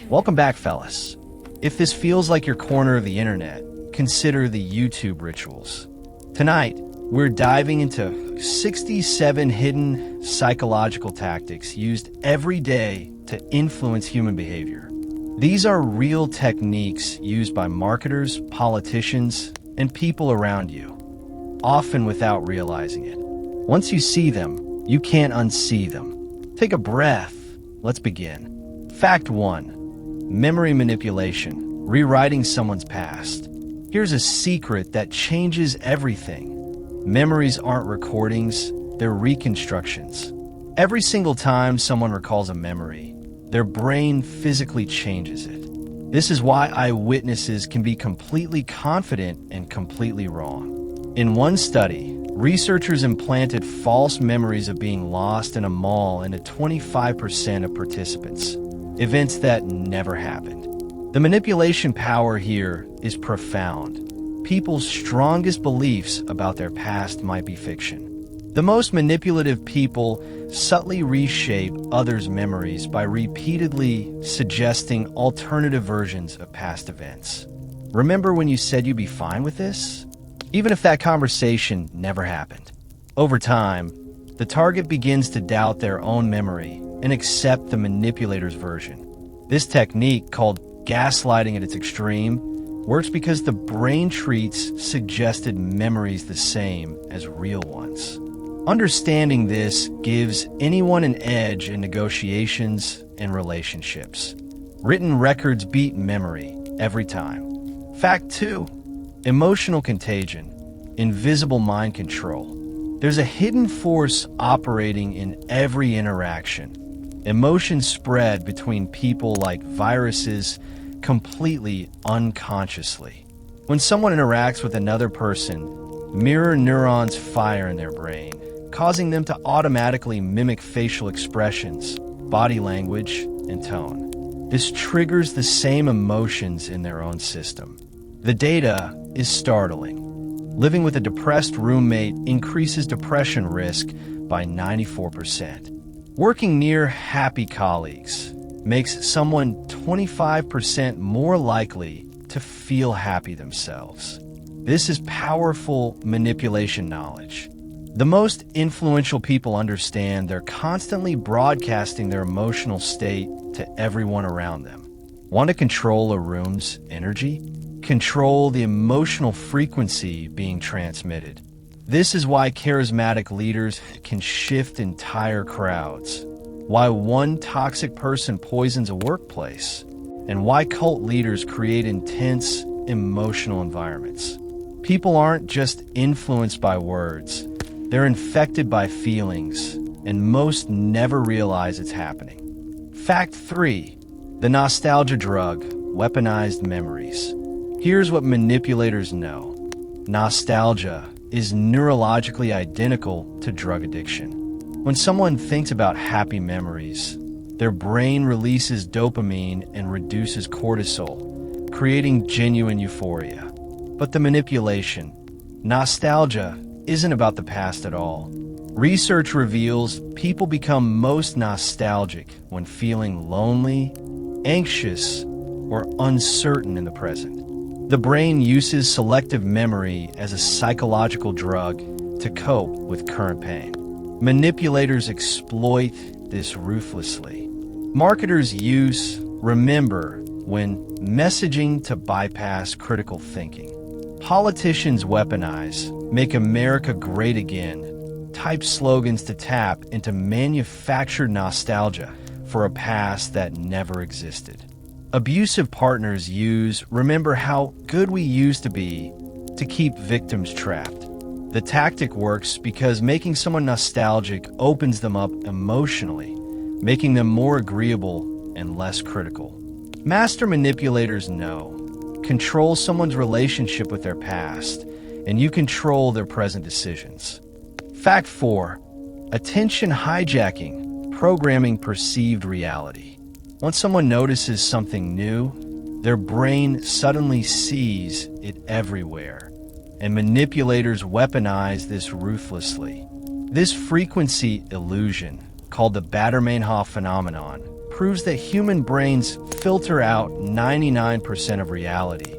Welcome back, fellas. If this feels like your corner of the internet, consider the YouTube rituals. Tonight, we're diving into 67 hidden psychological tactics used every day to influence human behavior. These are real techniques used by marketers, politicians, and people around you, often without realizing it. Once you see them, you can't unsee them. Take a breath. Let's begin. Fact 1. Memory manipulation, rewriting someone's past. Here's a secret that changes everything. Memories aren't recordings, they're reconstructions. Every single time someone recalls a memory, their brain physically changes it. This is why eyewitnesses can be completely confident and completely wrong. In one study, researchers implanted false memories of being lost in a mall into 25% of participants, events that never happened. The manipulation power here is profound. People's strongest beliefs about their past might be fiction. The most manipulative people subtly reshape others' memories by repeatedly suggesting alternative versions of past events. Remember when you said you'd be fine with this? Even if that conversation never happened. Over time, the target begins to doubt their own memory and accept the manipulator's version. This technique, called gaslighting at its extreme, works because the brain treats suggested memories the same as real ones. Understanding this gives anyone an edge in negotiations and relationships. Written records beat memory every time. Fact 2. Emotional contagion, invisible mind control. There's a hidden force operating in every interaction. Emotions spread between people like viruses, completely unconsciously. When someone interacts with another person, mirror neurons fire in their brain, causing them to automatically mimic facial expressions, body language, and tone. This triggers the same emotions in their own system. The data is startling. Living with a depressed roommate increases depression risk by 94%. Working near happy colleagues makes someone 25% more likely to feel happy themselves. This is powerful manipulation knowledge. The most influential people understand they're constantly broadcasting their emotional state to everyone around them. Want to control a room's energy? Control the emotional frequency being transmitted. This is why charismatic leaders can shift entire crowds, why one toxic person poisons a workplace, and why cult leaders create intense emotional environments. People aren't just influenced by words, they're infected by feelings, and most never realize it's happening. Fact 3. The nostalgia drug, weaponized memories. Here's what manipulators know. Nostalgia is neurologically identical to drug addiction. When someone thinks about happy memories, their brain releases dopamine and reduces cortisol, creating genuine euphoria. But the manipulation, nostalgia, isn't about the past at all. Research reveals people become most nostalgic when feeling lonely, anxious, or uncertain in the present. The brain uses selective memory as a psychological drug to cope with current pain. Manipulators exploit this ruthlessly. Marketers use remember when messaging to bypass critical thinking. Politicians weaponize make America great again, type slogans to tap into manufactured nostalgia for a past that never existed. Abusive partners use remember how good we used to be to keep victims trapped. The tactic works because making someone nostalgic opens them up emotionally, making them more agreeable and less critical. Master manipulators know. Control someone's relationship with their past, and you control their present decisions. Fact 4. Attention hijacking, programming perceived reality. Once someone notices something new, their brain suddenly sees it everywhere, and manipulators weaponize this ruthlessly. This frequency illusion, called the Baader-Meinhof phenomenon, proves that human brains filter out 99% of reality,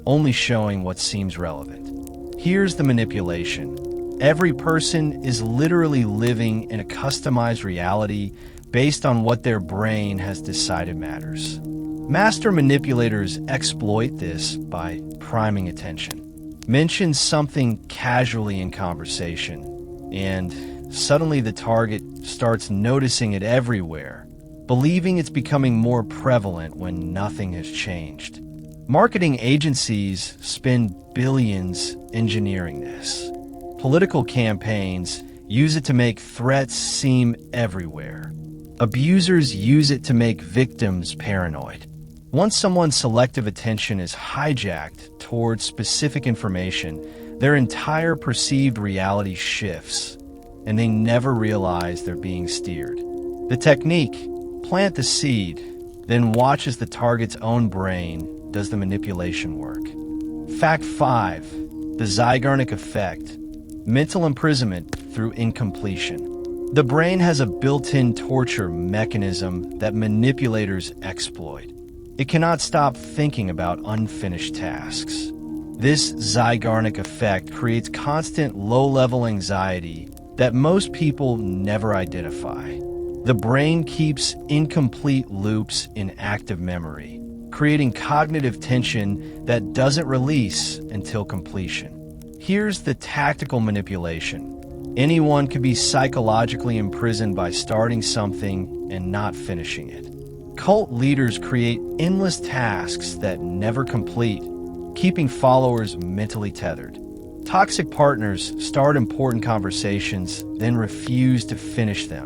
only showing what seems relevant. Here's the manipulation. Every person is literally living in a customized reality based on what their brain has decided matters. Master manipulators exploit this by priming attention. Mention something casually in conversation, and suddenly the target starts noticing it everywhere, believing it's becoming more prevalent when nothing has changed. Marketing agencies spend billions engineering this. Political campaigns use it to make threats seem everywhere. Abusers use it to make victims paranoid. Once someone's selective attention is hijacked towards specific information, their entire perceived reality shifts, and they never realize they're being steered. The technique: plant the seed, then watch as the target's own brain does the manipulation work. Fact 5. The Zeigarnik effect. Mental imprisonment through incompletion. The brain has a built-in torture mechanism that manipulators exploit. It cannot stop thinking about unfinished tasks. This Zeigarnik effect creates constant low-level anxiety that most people never identify. The brain keeps incomplete loops in active memory, creating cognitive tension that doesn't release until completion. Here's the tactical manipulation. Anyone can be psychologically imprisoned by starting something and not finishing it. Cult leaders create endless tasks that never complete, keeping followers mentally tethered. Toxic partners start important conversations, then refuse to finish them,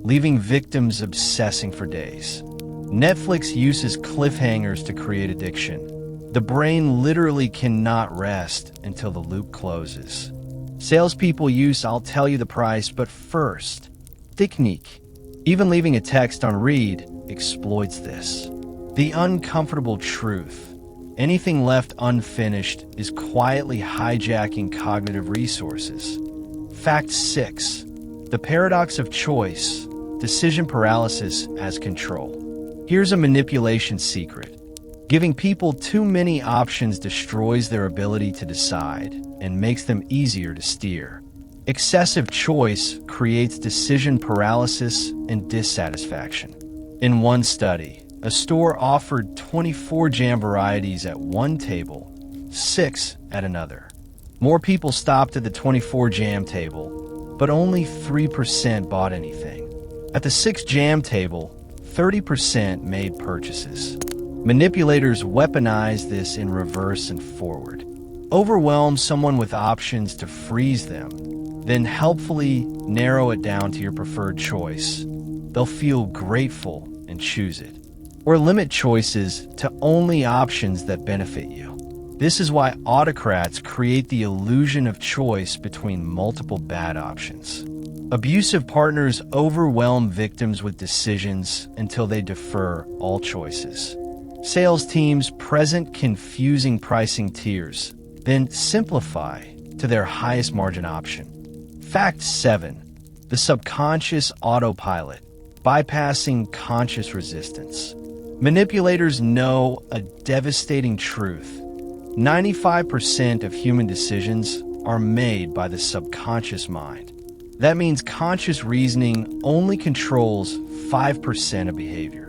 leaving victims obsessing for days. Netflix uses cliffhangers to create addiction. The brain literally cannot rest until the loop closes. Salespeople use "I'll tell you the price, but first" technique. Even leaving a text on read exploits this. The uncomfortable truth: anything left unfinished is quietly hijacking cognitive resources. Fact 6. The paradox of choice. Decision paralysis as control. Here's a manipulation secret. Giving people too many options destroys their ability to decide and makes them easier to steer. Excessive choice creates decision paralysis and dissatisfaction. In one study, a store offered 24 jam varieties at one table, 6 at another. More people stopped at the 24 jam table, but only 3% bought anything. At the 6 jam table, 30% made purchases. Manipulators weaponize this in reverse and forward. Overwhelm someone with options to freeze them, then helpfully narrow it down to your preferred choice. They'll feel grateful and choose it. Or limit choices to only options that benefit you. This is why autocrats create the illusion of choice between multiple bad options. Abusive partners overwhelm victims with decisions until they defer all choices. Sales teams present confusing pricing tiers, then simplify to their highest margin option. Fact 7. The subconscious autopilot, bypassing conscious resistance. Manipulators know a devastating truth. 95% of human decisions are made by the subconscious mind. That means conscious reasoning only controls 5% of behavior.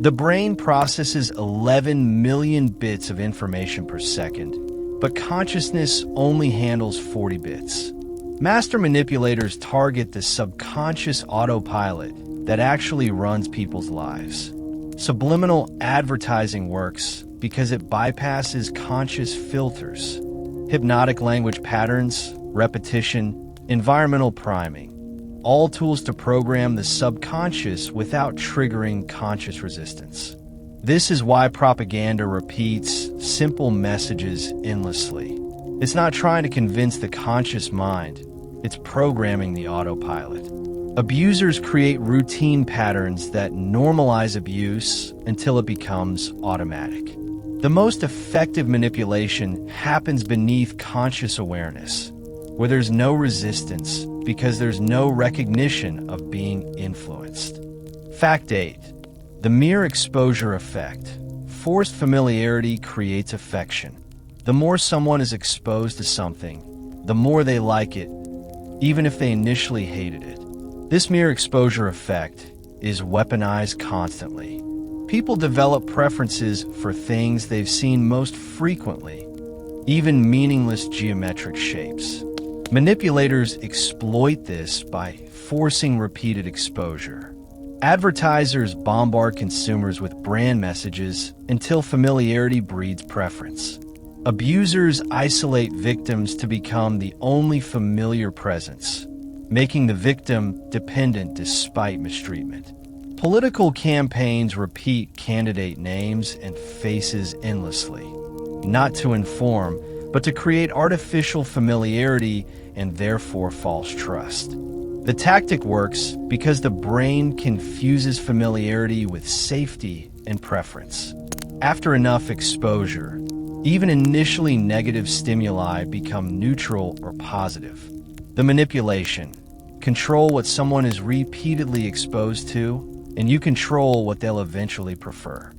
The brain processes 11 million bits of information per second, but consciousness only handles 40 bits. Master manipulators target the subconscious autopilot that actually runs people's lives. Subliminal advertising works because it bypasses conscious filters, hypnotic language patterns, repetition, environmental priming, all tools to program the subconscious without triggering conscious resistance. This is why propaganda repeats simple messages endlessly. It's not trying to convince the conscious mind, it's programming the autopilot. Abusers create routine patterns that normalize abuse until it becomes automatic. The most effective manipulation happens beneath conscious awareness, where there's no resistance because there's no recognition of being influenced. Fact 8. The mere exposure effect. Forced familiarity creates affection. The more someone is exposed to something, the more they like it, even if they initially hated it. This mere exposure effect is weaponized constantly. People develop preferences for things they've seen most frequently, even meaningless geometric shapes. Manipulators exploit this by forcing repeated exposure. Advertisers bombard consumers with brand messages until familiarity breeds preference. Abusers isolate victims to become the only familiar presence, making the victim dependent despite mistreatment. Political campaigns repeat candidate names and faces endlessly, not to inform, but to create artificial familiarity and therefore false trust. The tactic works because the brain confuses familiarity with safety and preference. After enough exposure, even initially negative stimuli become neutral or positive. The manipulation. Control what someone is repeatedly exposed to, and you control what they'll eventually prefer.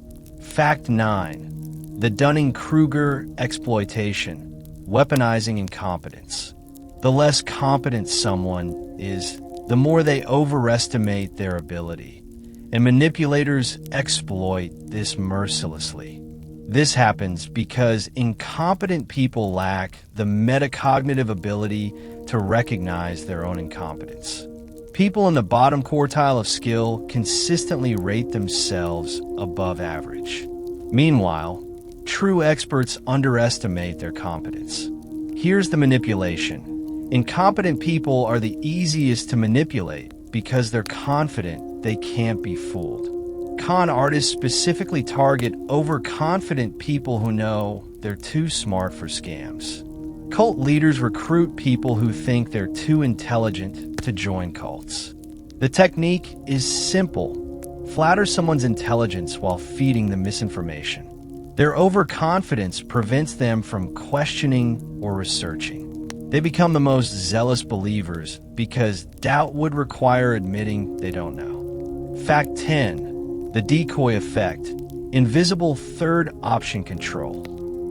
Fact 9. The Dunning-Kruger exploitation. Weaponizing incompetence. The less competent someone is, the more they overestimate their ability, and manipulators exploit this mercilessly. This happens because incompetent people lack the metacognitive ability to recognize their own incompetence. People in the bottom quartile of skill consistently rate themselves above average. Meanwhile, true experts underestimate their competence. Here's the manipulation. Incompetent people are the easiest to manipulate because they're confident they can't be fooled. Con artists specifically target overconfident people who know they're too smart for scams. Cult leaders recruit people who think they're too intelligent to join cults. The technique is simple. Flatter someone's intelligence while feeding them misinformation. Their overconfidence prevents them from questioning or researching. They become the most zealous believers because doubt would require admitting they don't know. Fact 10. The decoy effect. Invisible third option control.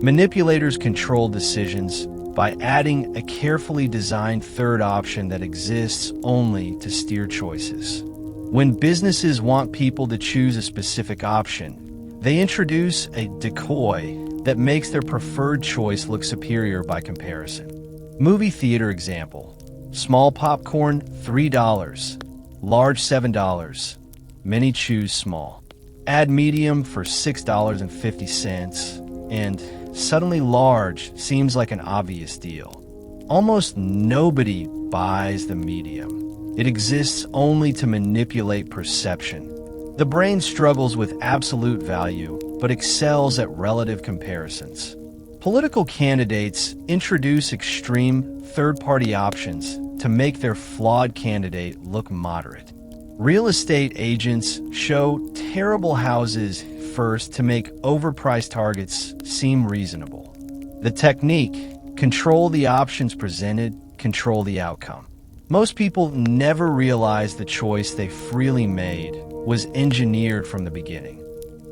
Manipulators control decisions by adding a carefully designed third option that exists only to steer choices. When businesses want people to choose a specific option, they introduce a decoy that makes their preferred choice look superior by comparison. Movie theater example. Small popcorn, $3. Large, $7. Many choose small. Add medium for $6.50, and suddenly large seems like an obvious deal. Almost nobody buys the medium. It exists only to manipulate perception. The brain struggles with absolute value, but excels at relative comparisons. Political candidates introduce extreme third-party options to make their flawed candidate look moderate. Real estate agents show terrible houses first to make overpriced targets seem reasonable. The technique: control the options presented, control the outcome. Most people never realize the choice they freely made was engineered from the beginning.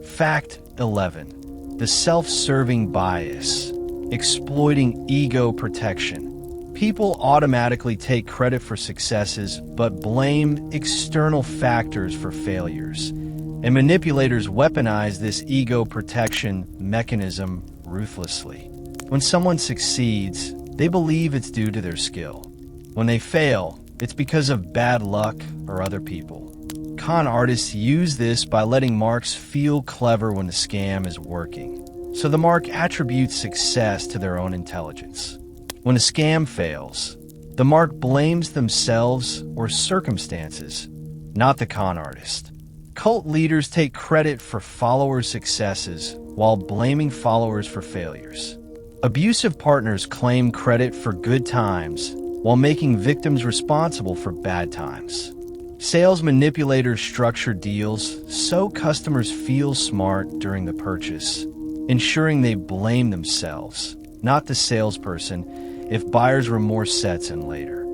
Fact 11. The self-serving bias. Exploiting ego protection. People automatically take credit for successes but blame external factors for failures. And manipulators weaponize this ego protection mechanism ruthlessly. When someone succeeds, they believe it's due to their skill. When they fail, it's because of bad luck or other people. Con artists use this by letting marks feel clever when the scam is working, so the mark attributes success to their own intelligence. When a scam fails, the mark blames themselves or circumstances, not the con artist. Cult leaders take credit for followers' successes while blaming followers for failures. Abusive partners claim credit for good times while making victims responsible for bad times. Sales manipulators structure deals so customers feel smart during the purchase, ensuring they blame themselves, not the salesperson, if buyer's remorse sets in later.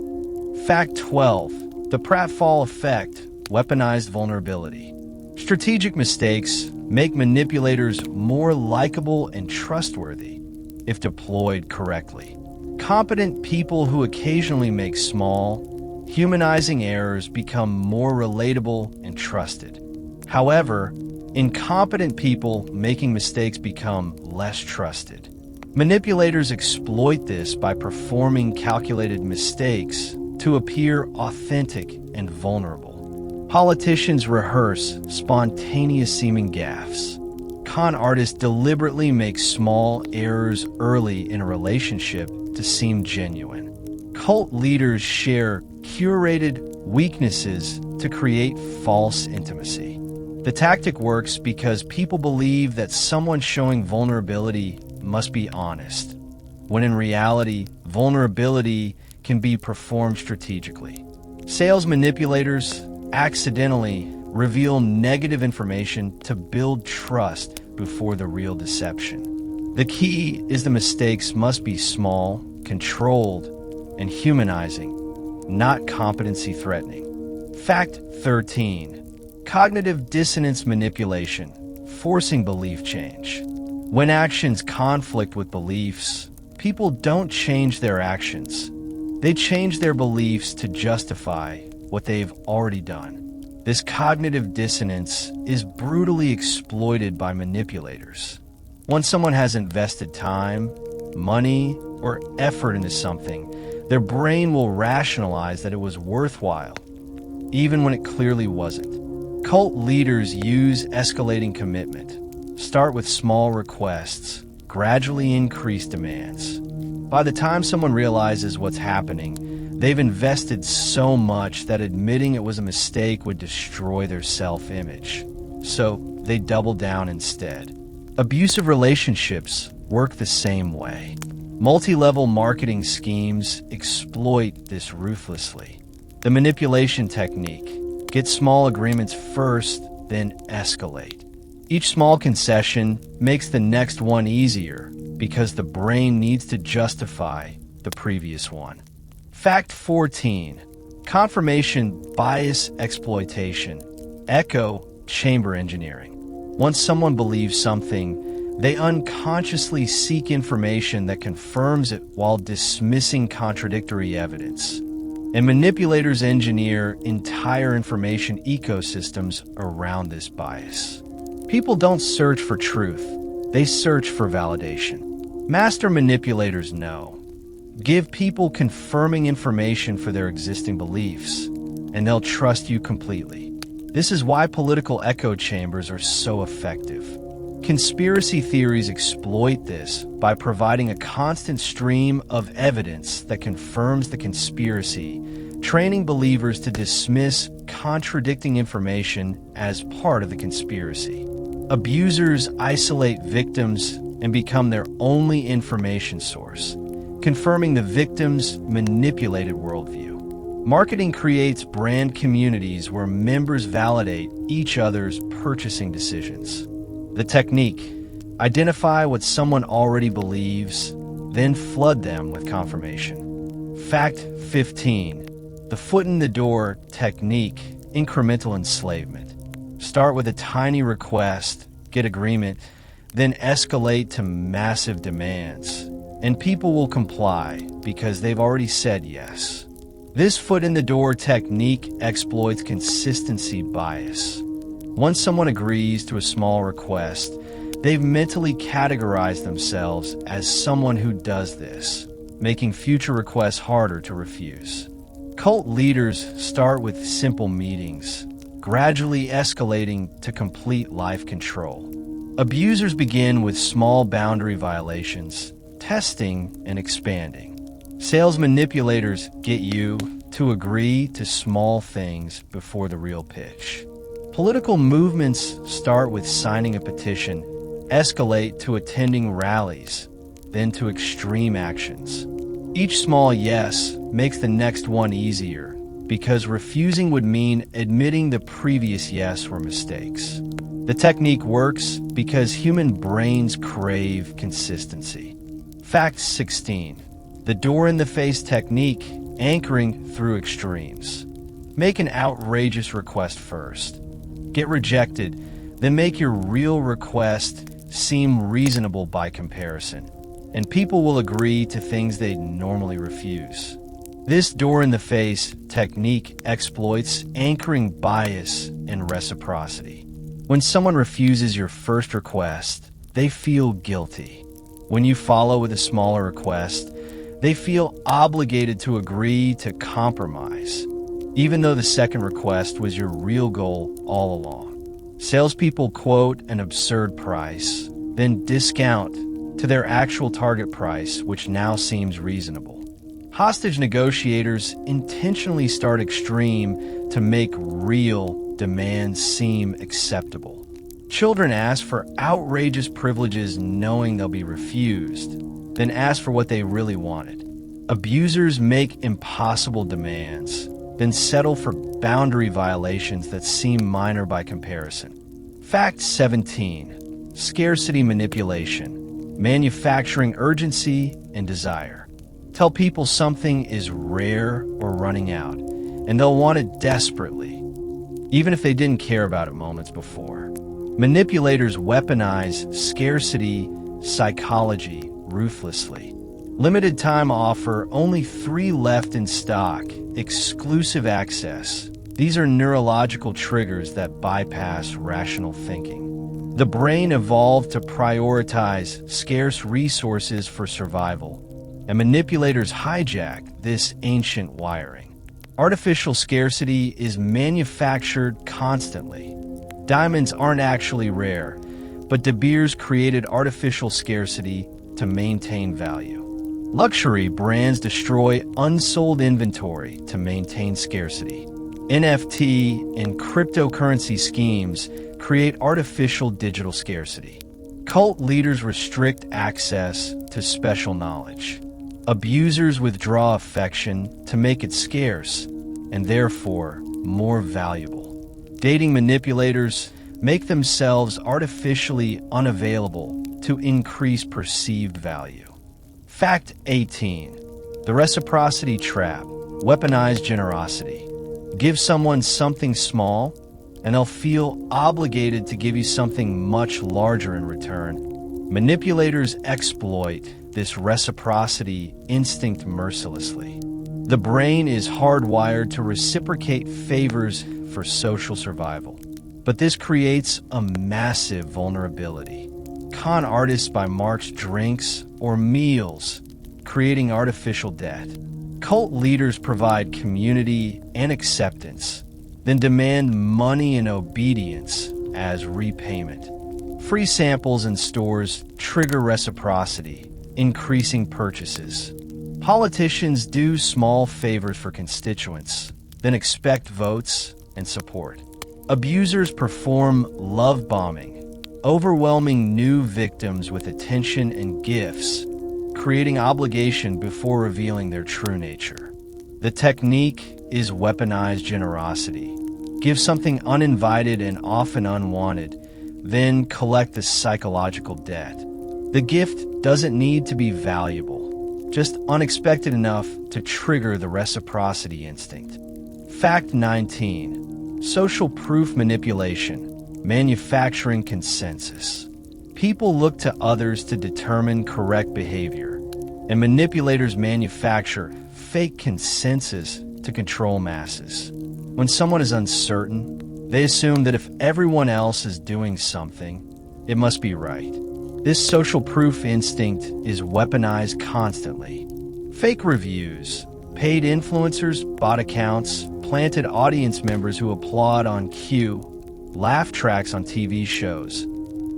Fact 12. The pratfall effect. Weaponized vulnerability. Strategic mistakes make manipulators more likable and trustworthy if deployed correctly. Competent people who occasionally make small, humanizing errors become more relatable and trusted. However, incompetent people making mistakes become less trusted. Manipulators exploit this by performing calculated mistakes to appear authentic and vulnerable. Politicians rehearse spontaneous-seeming gaffes. Con artists deliberately make small errors early in a relationship to seem genuine. Cult leaders share curated weaknesses to create false intimacy. The tactic works because people believe that someone showing vulnerability must be honest, when in reality, vulnerability can be performed strategically. Sales manipulators accidentally reveal negative information to build trust before the real deception. The key is the mistakes must be small, controlled, and humanizing, not competency-threatening. Fact 13. Cognitive dissonance manipulation, forcing belief change. When actions conflict with beliefs, people don't change their actions. They change their beliefs to justify what they've already done. This cognitive dissonance is brutally exploited by manipulators. Once someone has invested time, money, or effort into something, their brain will rationalize that it was worthwhile, even when it clearly wasn't. Cult leaders use escalating commitment. Start with small requests, gradually increase demands. By the time someone realizes what's happening, they've invested so much that admitting it was a mistake would destroy their self-image. So they double down instead. Abusive relationships work the same way. Multi-level marketing schemes exploit this ruthlessly. The manipulation technique: get small agreements first, then escalate. Each small concession makes the next one easier because the brain needs to justify the previous one. Fact 14. Confirmation bias exploitation. Echo chamber engineering. Once someone believes something, they unconsciously seek information that confirms it while dismissing contradictory evidence. And manipulators engineer entire information ecosystems around this bias. People don't search for truth, they search for validation. Master manipulators know. Give people confirming information for their existing beliefs, and they'll trust you completely. This is why political echo chambers are so effective. Conspiracy theories exploit this by providing a constant stream of evidence that confirms the conspiracy, training believers to dismiss contradicting information as part of the conspiracy. Abusers isolate victims and become their only information source, confirming the victim's manipulated worldview. Marketing creates brand communities where members validate each other's purchasing decisions. The technique: identify what someone already believes, then flood them with confirmation. Fact 15. The foot in the door technique, incremental enslavement. Start with a tiny request, get agreement, then escalate to massive demands. And people will comply because they've already said yes. This foot in the door technique exploits consistency bias. Once someone agrees to a small request, they've mentally categorized themselves as someone who does this, making future requests harder to refuse. Cult leaders start with simple meetings, gradually escalating to complete life control. Abusers begin with small boundary violations, testing and expanding. Sales manipulators get you to agree to small things before the real pitch. Political movements start with signing a petition, escalate to attending rallies, then to extreme actions. Each small yes makes the next one easier, because refusing would mean admitting the previous yes were mistakes. The technique works because human brains crave consistency. Fact 16. The door-in-the-face technique, anchoring through extremes. Make an outrageous request first. get rejected, then make your real request seem reasonable by comparison, and people will agree to things they normally refuse. This door-in-the-face technique exploits anchoring bias and reciprocity. When someone refuses your first request, they feel guilty. When you follow with a smaller request, they feel obligated to agree to compromise, even though the second request was your real goal all along. Salespeople quote an absurd price, then discount to their actual target price, which now seems reasonable. Hostage negotiators intentionally start extreme to make real demands seem acceptable. Children ask for outrageous privileges knowing they'll be refused, then ask for what they really wanted. Abusers make impossible demands, then settle for boundary violations that seem minor by comparison. Fact 17. Scarcity manipulation, manufacturing urgency and desire. Tell people something is rare or running out, and they'll want it desperately, even if they didn't care about it moments before. Manipulators weaponize scarcity psychology ruthlessly. Limited time offer, only 3 left in stock, exclusive access. These are neurological triggers that bypass rational thinking. The brain evolved to prioritize scarce resources for survival, and manipulators hijack this ancient wiring. Artificial scarcity is manufactured constantly. Diamonds aren't actually rare, but De Beers created artificial scarcity to maintain value. Luxury brands destroy unsold inventory to maintain scarcity. NFT and cryptocurrency schemes create artificial digital scarcity. Cult leaders restrict access to special knowledge. Abusers withdraw affection to make it scarce, and therefore more valuable. Dating manipulators make themselves artificially unavailable to increase perceived value. Fact 18. The reciprocity trap, weaponized generosity. Give someone something small, and they'll feel obligated to give you something much larger in return. Manipulators exploit this reciprocity instinct mercilessly. The brain is hardwired to reciprocate favors for social survival. But this creates a massive vulnerability. Con artists buy marked drinks or meals, creating artificial debt. Cult leaders provide community and acceptance, then demand money and obedience as repayment. Free samples in stores trigger reciprocity, increasing purchases. Politicians do small favors for constituents, then expect votes and support. Abusers perform love bombing, overwhelming new victims with attention and gifts, creating obligation before revealing their true nature. The technique is weaponized generosity. Give something uninvited and often unwanted, then collect the psychological debt. The gift doesn't need to be valuable, just unexpected enough to trigger the reciprocity instinct. Fact 19. Social proof manipulation, manufacturing consensus. People look to others to determine correct behavior, and manipulators manufacture fake consensus to control masses. When someone is uncertain, they assume that if everyone else is doing something, it must be right. This social proof instinct is weaponized constantly. Fake reviews, paid influencers, bot accounts, planted audience members who applaud on cue, laugh tracks on TV shows,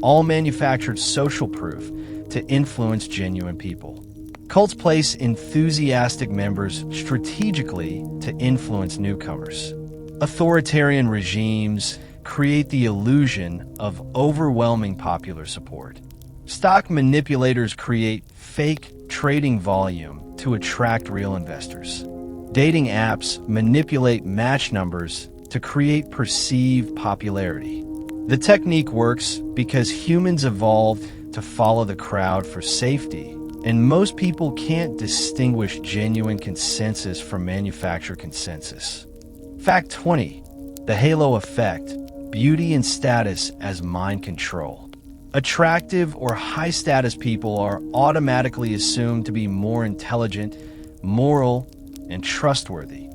all manufactured social proof to influence genuine people. Cults place enthusiastic members strategically to influence newcomers. Authoritarian regimes create the illusion of overwhelming popular support. Stock manipulators create fake trading volume to attract real investors. Dating apps manipulate match numbers to create perceived popularity. The technique works because humans evolved to follow the crowd for safety, and most people can't distinguish genuine consensus from manufactured consensus. Fact 20. The halo effect, beauty and status as mind control. Attractive or high-status people are automatically assumed to be more intelligent, moral, and trustworthy,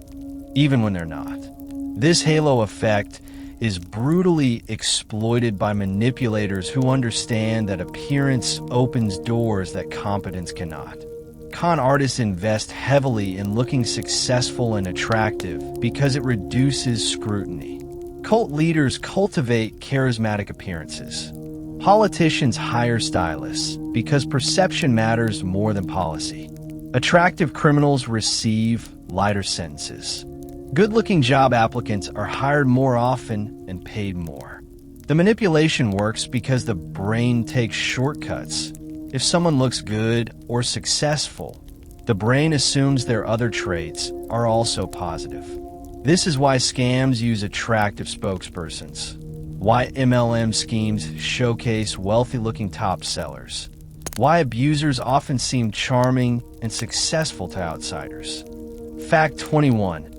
even when they're not. This halo effect is brutally exploited by manipulators who understand that appearance opens doors that competence cannot. Con artists invest heavily in looking successful and attractive because it reduces scrutiny. Cult leaders cultivate charismatic appearances. Politicians hire stylists because perception matters more than policy. Attractive criminals receive lighter sentences. Good-looking job applicants are hired more often and paid more. The manipulation works because the brain takes shortcuts. If someone looks good or successful, the brain assumes their other traits are also positive. This is why scams use attractive spokespersons, why MLM schemes showcase wealthy-looking top sellers, why abusers often seem charming and successful to outsiders. Fact 21.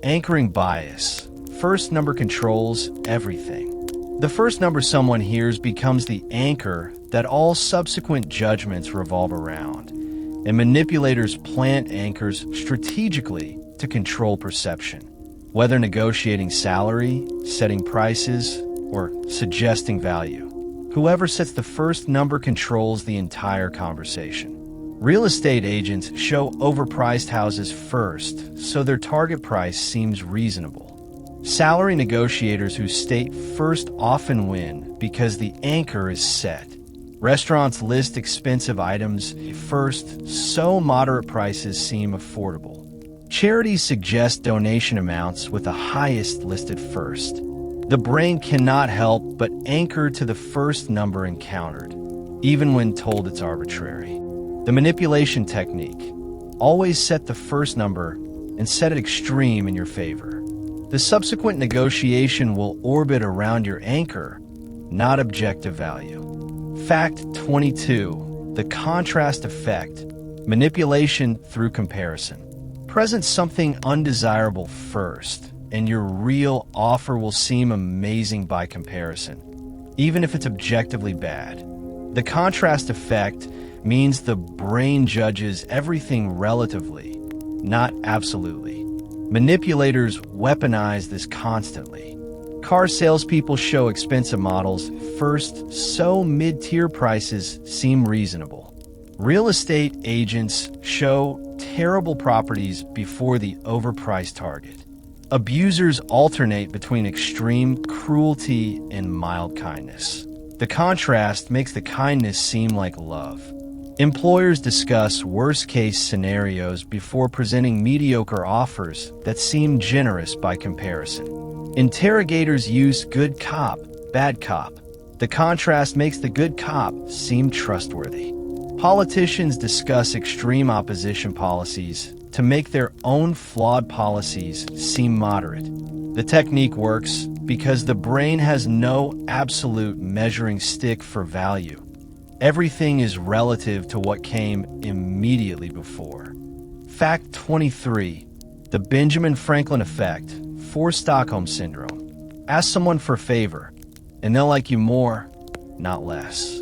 Anchoring bias. First number controls everything. The first number someone hears becomes the anchor that all subsequent judgments revolve around, and manipulators plant anchors strategically to control perception. Whether negotiating salary, setting prices, or suggesting value, whoever sets the first number controls the entire conversation. Real estate agents show overpriced houses first, so their target price seems reasonable. Salary negotiators who state first often win because the anchor is set. Restaurants list expensive items first, so moderate prices seem affordable. Charities suggest donation amounts with the highest listed first. The brain cannot help but anchor to the first number encountered, even when told it's arbitrary. The manipulation technique: always set the first number and set it extreme in your favor. The subsequent negotiation will orbit around your anchor, not objective value. Fact 22. The contrast effect. Manipulation through comparison. Present something undesirable first, and your real offer will seem amazing by comparison, even if it's objectively bad. The contrast effect means the brain judges everything relatively, not absolutely. Manipulators weaponize this constantly. Car salespeople show expensive models first, so mid-tier prices seem reasonable. Real estate agents show terrible properties before the overpriced target. Abusers alternate between extreme cruelty and mild kindness. The contrast makes the kindness seem like love. Employers discuss worst-case scenarios before presenting mediocre offers that seem generous by comparison. Interrogators use good cop, bad cop. The contrast makes the good cop seem trustworthy. Politicians discuss extreme opposition policies to make their own flawed policies seem moderate. The technique works because the brain has no absolute measuring stick for value. Everything is relative to what came immediately before. Fact 23. The Benjamin Franklin effect, for Stockholm Syndrome. Ask someone for a favor, and they'll like you more, not less.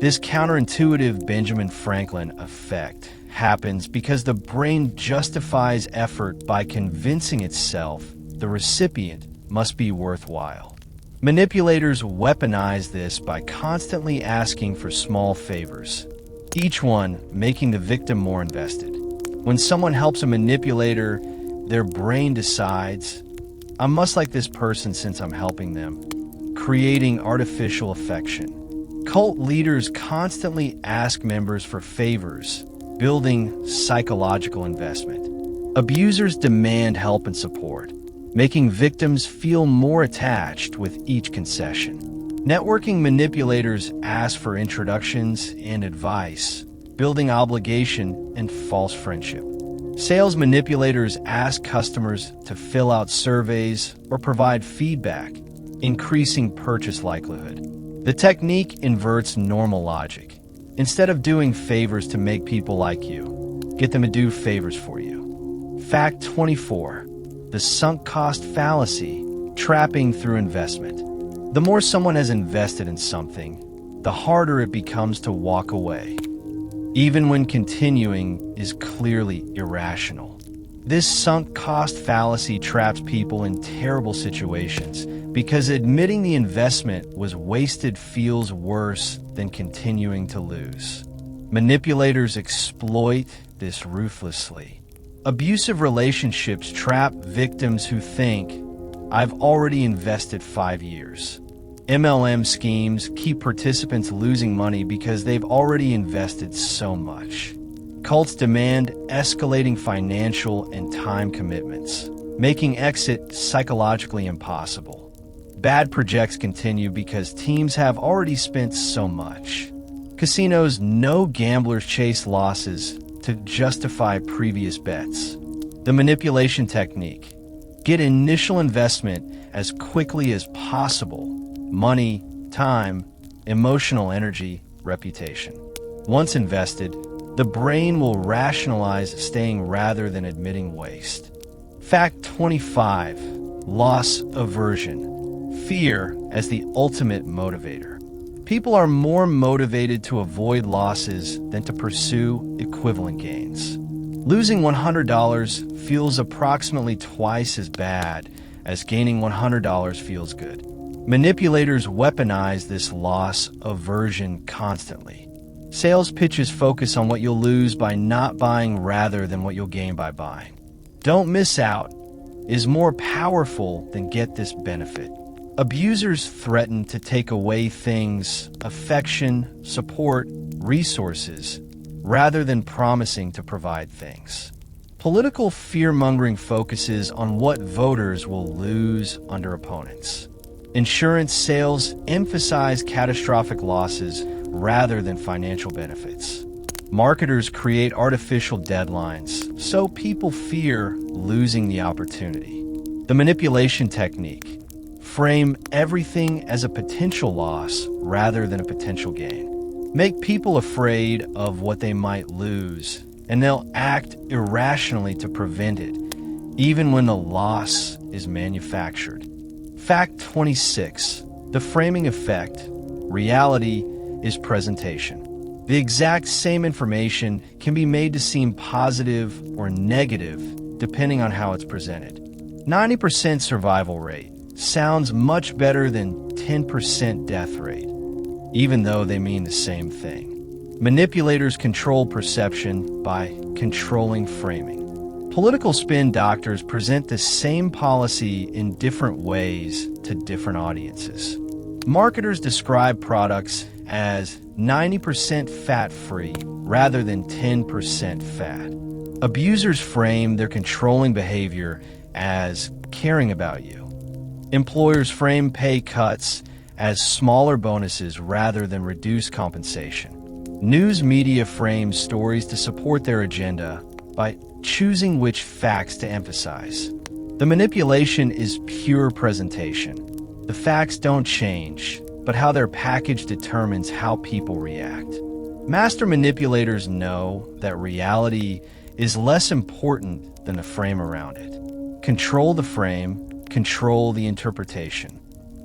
This counterintuitive Benjamin Franklin effect happens because the brain justifies effort by convincing itself the recipient must be worthwhile. Manipulators weaponize this by constantly asking for small favors, each one making the victim more invested. When someone helps a manipulator, their brain decides, I must like this person since I'm helping them, creating artificial affection. Cult leaders constantly ask members for favors, building psychological investment. Abusers demand help and support, making victims feel more attached with each concession. Networking manipulators ask for introductions and advice, building obligation and false friendship. Sales manipulators ask customers to fill out surveys or provide feedback, increasing purchase likelihood. The technique inverts normal logic. Instead of doing favors to make people like you, get them to do favors for you. Fact 24. The sunk cost fallacy, trapping through investment. The more someone has invested in something, the harder it becomes to walk away, even when continuing is clearly irrational. This sunk cost fallacy traps people in terrible situations because admitting the investment was wasted feels worse than continuing to lose. Manipulators exploit this ruthlessly. Abusive relationships trap victims who think, "I've already invested 5 years." MLM schemes keep participants losing money because they've already invested so much. Cults demand escalating financial and time commitments, making exit psychologically impossible. Bad projects continue because teams have already spent so much. Casinos know gamblers chase losses to justify previous bets. The manipulation technique: get initial investment as quickly as possible. Money, time, emotional energy, reputation. Once invested, the brain will rationalize staying rather than admitting waste. Fact 25. Loss aversion. Fear as the ultimate motivator. People are more motivated to avoid losses than to pursue equivalent gains. Losing $100 feels approximately twice as bad as gaining $100 feels good. Manipulators weaponize this loss aversion constantly. Sales pitches focus on what you'll lose by not buying rather than what you'll gain by buying. "Don't miss out" is more powerful than "get this benefit." Abusers threaten to take away things, affection, support, resources, rather than promising to provide things. Political fear-mongering focuses on what voters will lose under opponents. Insurance sales emphasize catastrophic losses rather than financial benefits. Marketers create artificial deadlines, so people fear losing the opportunity. The manipulation technique: frame everything as a potential loss rather than a potential gain. Make people afraid of what they might lose, and they'll act irrationally to prevent it, even when the loss is manufactured. Fact 26. The framing effect. Reality is presentation. The exact same information can be made to seem positive or negative depending on how it's presented. 90% survival rate sounds much better than 10% death rate, even though they mean the same thing. Manipulators control perception by controlling framing. Political spin doctors present the same policy in different ways to different audiences. Marketers describe products as 90% fat-free rather than 10% fat. Abusers frame their controlling behavior as caring about you. Employers frame pay cuts as smaller bonuses rather than reduced compensation. News media frames stories to support their agenda by choosing which facts to emphasize. The manipulation is pure presentation. The facts don't change, but how they're packaged determines how people react. Master manipulators know that reality is less important than the frame around it. Control the frame, control the interpretation.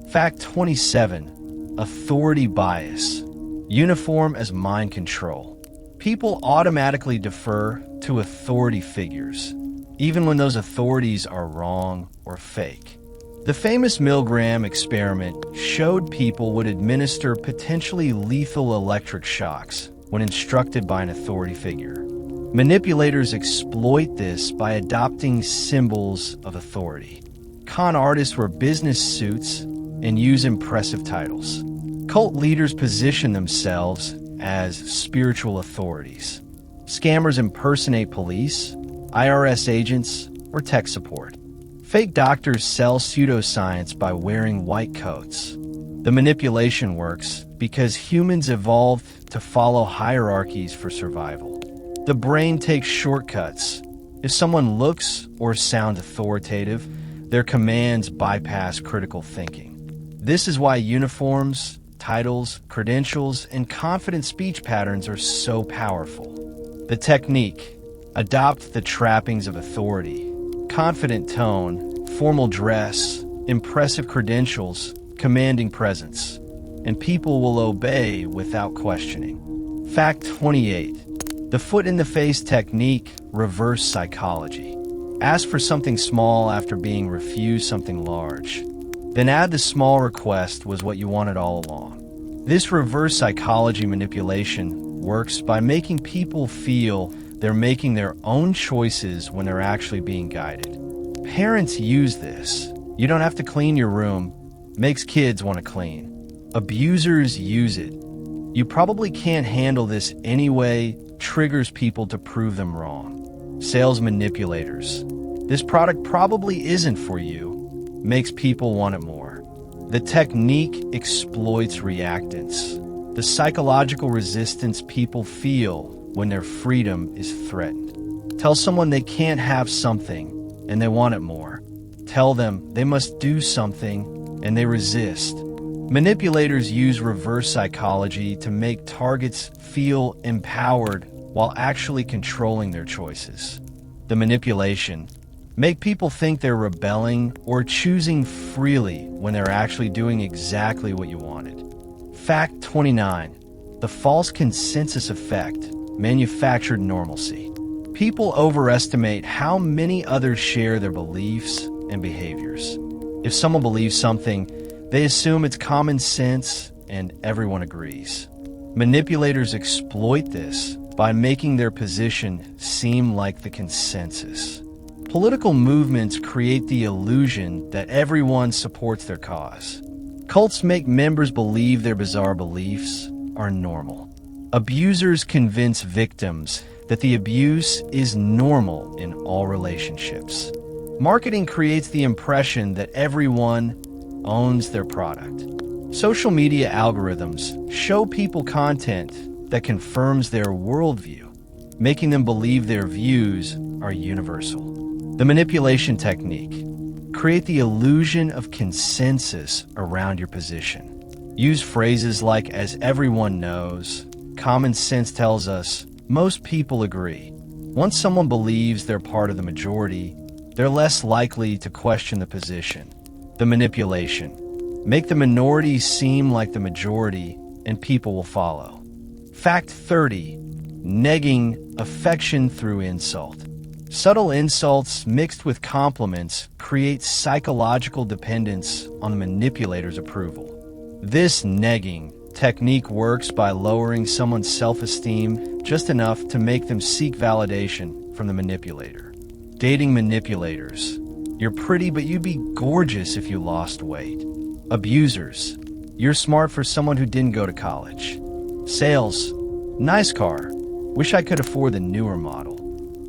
Fact 27. Authority bias. Uniform as mind control. People automatically defer to authority figures, even when those authorities are wrong or fake. The famous Milgram experiment showed people would administer potentially lethal electric shocks when instructed by an authority figure. Manipulators exploit this by adopting symbols of authority. Con artists wear business suits and use impressive titles. Cult leaders position themselves as spiritual authorities. Scammers impersonate police, IRS agents, or tech support. Fake doctors sell pseudoscience by wearing white coats. The manipulation works because humans evolved to follow hierarchies for survival. The brain takes shortcuts. If someone looks or sounds authoritative, their commands bypass critical thinking. This is why uniforms, titles, credentials, and confident speech patterns are so powerful. The technique: adopt the trappings of authority. Confident tone, formal dress, impressive credentials, commanding presence, and people will obey without questioning. Fact 28. The foot-in-the-face technique, reverse psychology. Ask for something small after being refused something large. Then add the small request was what you wanted all along. This reverse psychology manipulation works by making people feel they're making their own choices when they're actually being guided. Parents use this. You don't have to clean your room. Makes kids want to clean. Abusers use it. You probably can't handle this anyway, triggers people to prove them wrong. Sales manipulators. This product probably isn't for you. Makes people want it more. The technique exploits reactance. The psychological resistance people feel when their freedom is threatened. Tell someone they can't have something and they want it more. Tell them they must do something and they resist. Manipulators use reverse psychology to make targets feel empowered while actually controlling their choices. The manipulation. Make people think they're rebelling or choosing freely when they're actually doing exactly what you wanted. Fact 29. The false consensus effect, manufactured normalcy. People overestimate how many others share their beliefs and behaviors. If someone believes something, they assume it's common sense and everyone agrees. Manipulators exploit this by making their position seem like the consensus. Political movements create the illusion that everyone supports their cause. Cults make members believe their bizarre beliefs are normal. Abusers convince victims that the abuse is normal in all relationships. Marketing creates the impression that everyone owns their product. Social media algorithms show people content that confirms their worldview, making them believe their views are universal. The manipulation technique. Create the illusion of consensus around your position. Use phrases like, as everyone knows, common sense tells us, most people agree. Once someone believes they're part of the majority, they're less likely to question the position. The manipulation. Make the minority seem like the majority, and people will follow. Fact 30. Negging affection through insult. Subtle insults mixed with compliments create psychological dependence on the manipulator's approval. This negging technique works by lowering someone's self-esteem just enough to make them seek validation from the manipulator. Dating manipulators. You're pretty, but you'd be gorgeous if you lost weight. Abusers. You're smart for someone who didn't go to college. Sales. Nice car. Wish I could afford the newer model.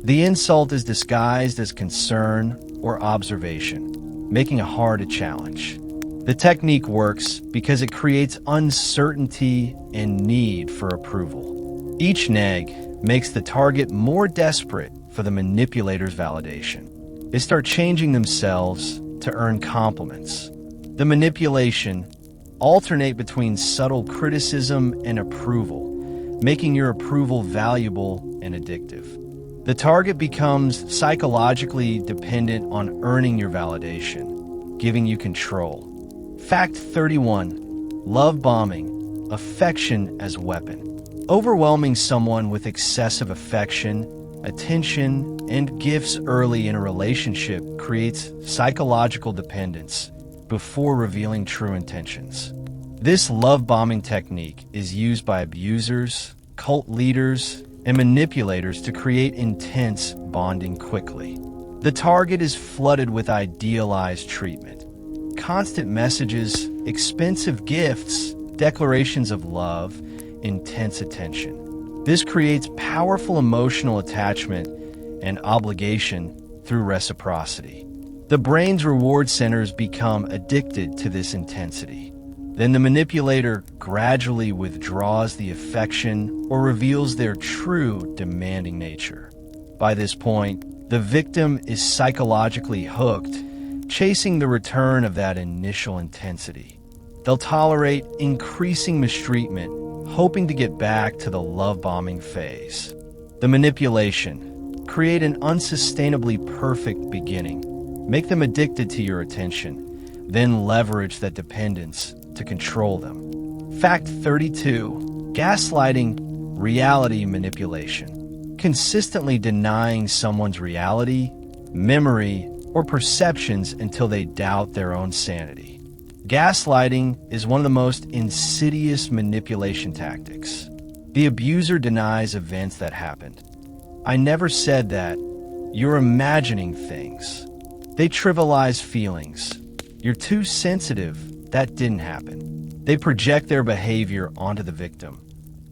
The insult is disguised as concern or observation, making it hard to challenge. The technique works because it creates uncertainty and need for approval. Each neg makes the target more desperate for the manipulator's validation. They start changing themselves to earn compliments. The manipulation alternate between subtle criticism and approval, making your approval valuable and addictive. The target becomes psychologically dependent on earning your validation, giving you control. Fact 31. Love bombing, affection as weapon. Overwhelming someone with excessive affection, attention, and gifts early in a relationship creates psychological dependence before revealing true intentions. This love bombing technique is used by abusers, cult leaders, and manipulators to create intense bonding quickly. The target is flooded with idealized treatment. Constant messages, expensive gifts, declarations of love, intense attention. This creates powerful emotional attachment and obligation through reciprocity. The brain's reward centers become addicted to this intensity. Then the manipulator gradually withdraws the affection or reveals their true demanding nature. By this point, the victim is psychologically hooked, chasing the return of that initial intensity. They'll tolerate increasing mistreatment, hoping to get back to the love bombing phase. The manipulation. Create an unsustainably perfect beginning. Make them addicted to your attention. then leverage that dependence to control them. Fact 32. Gaslighting, reality manipulation. Consistently denying someone's reality, memory, or perceptions until they doubt their own sanity. Gaslighting is one of the most insidious manipulation tactics. The abuser denies events that happened. "I never said that. You're imagining things." They trivialize feelings. "You're too sensitive. That didn't happen." They project their behavior onto the victim.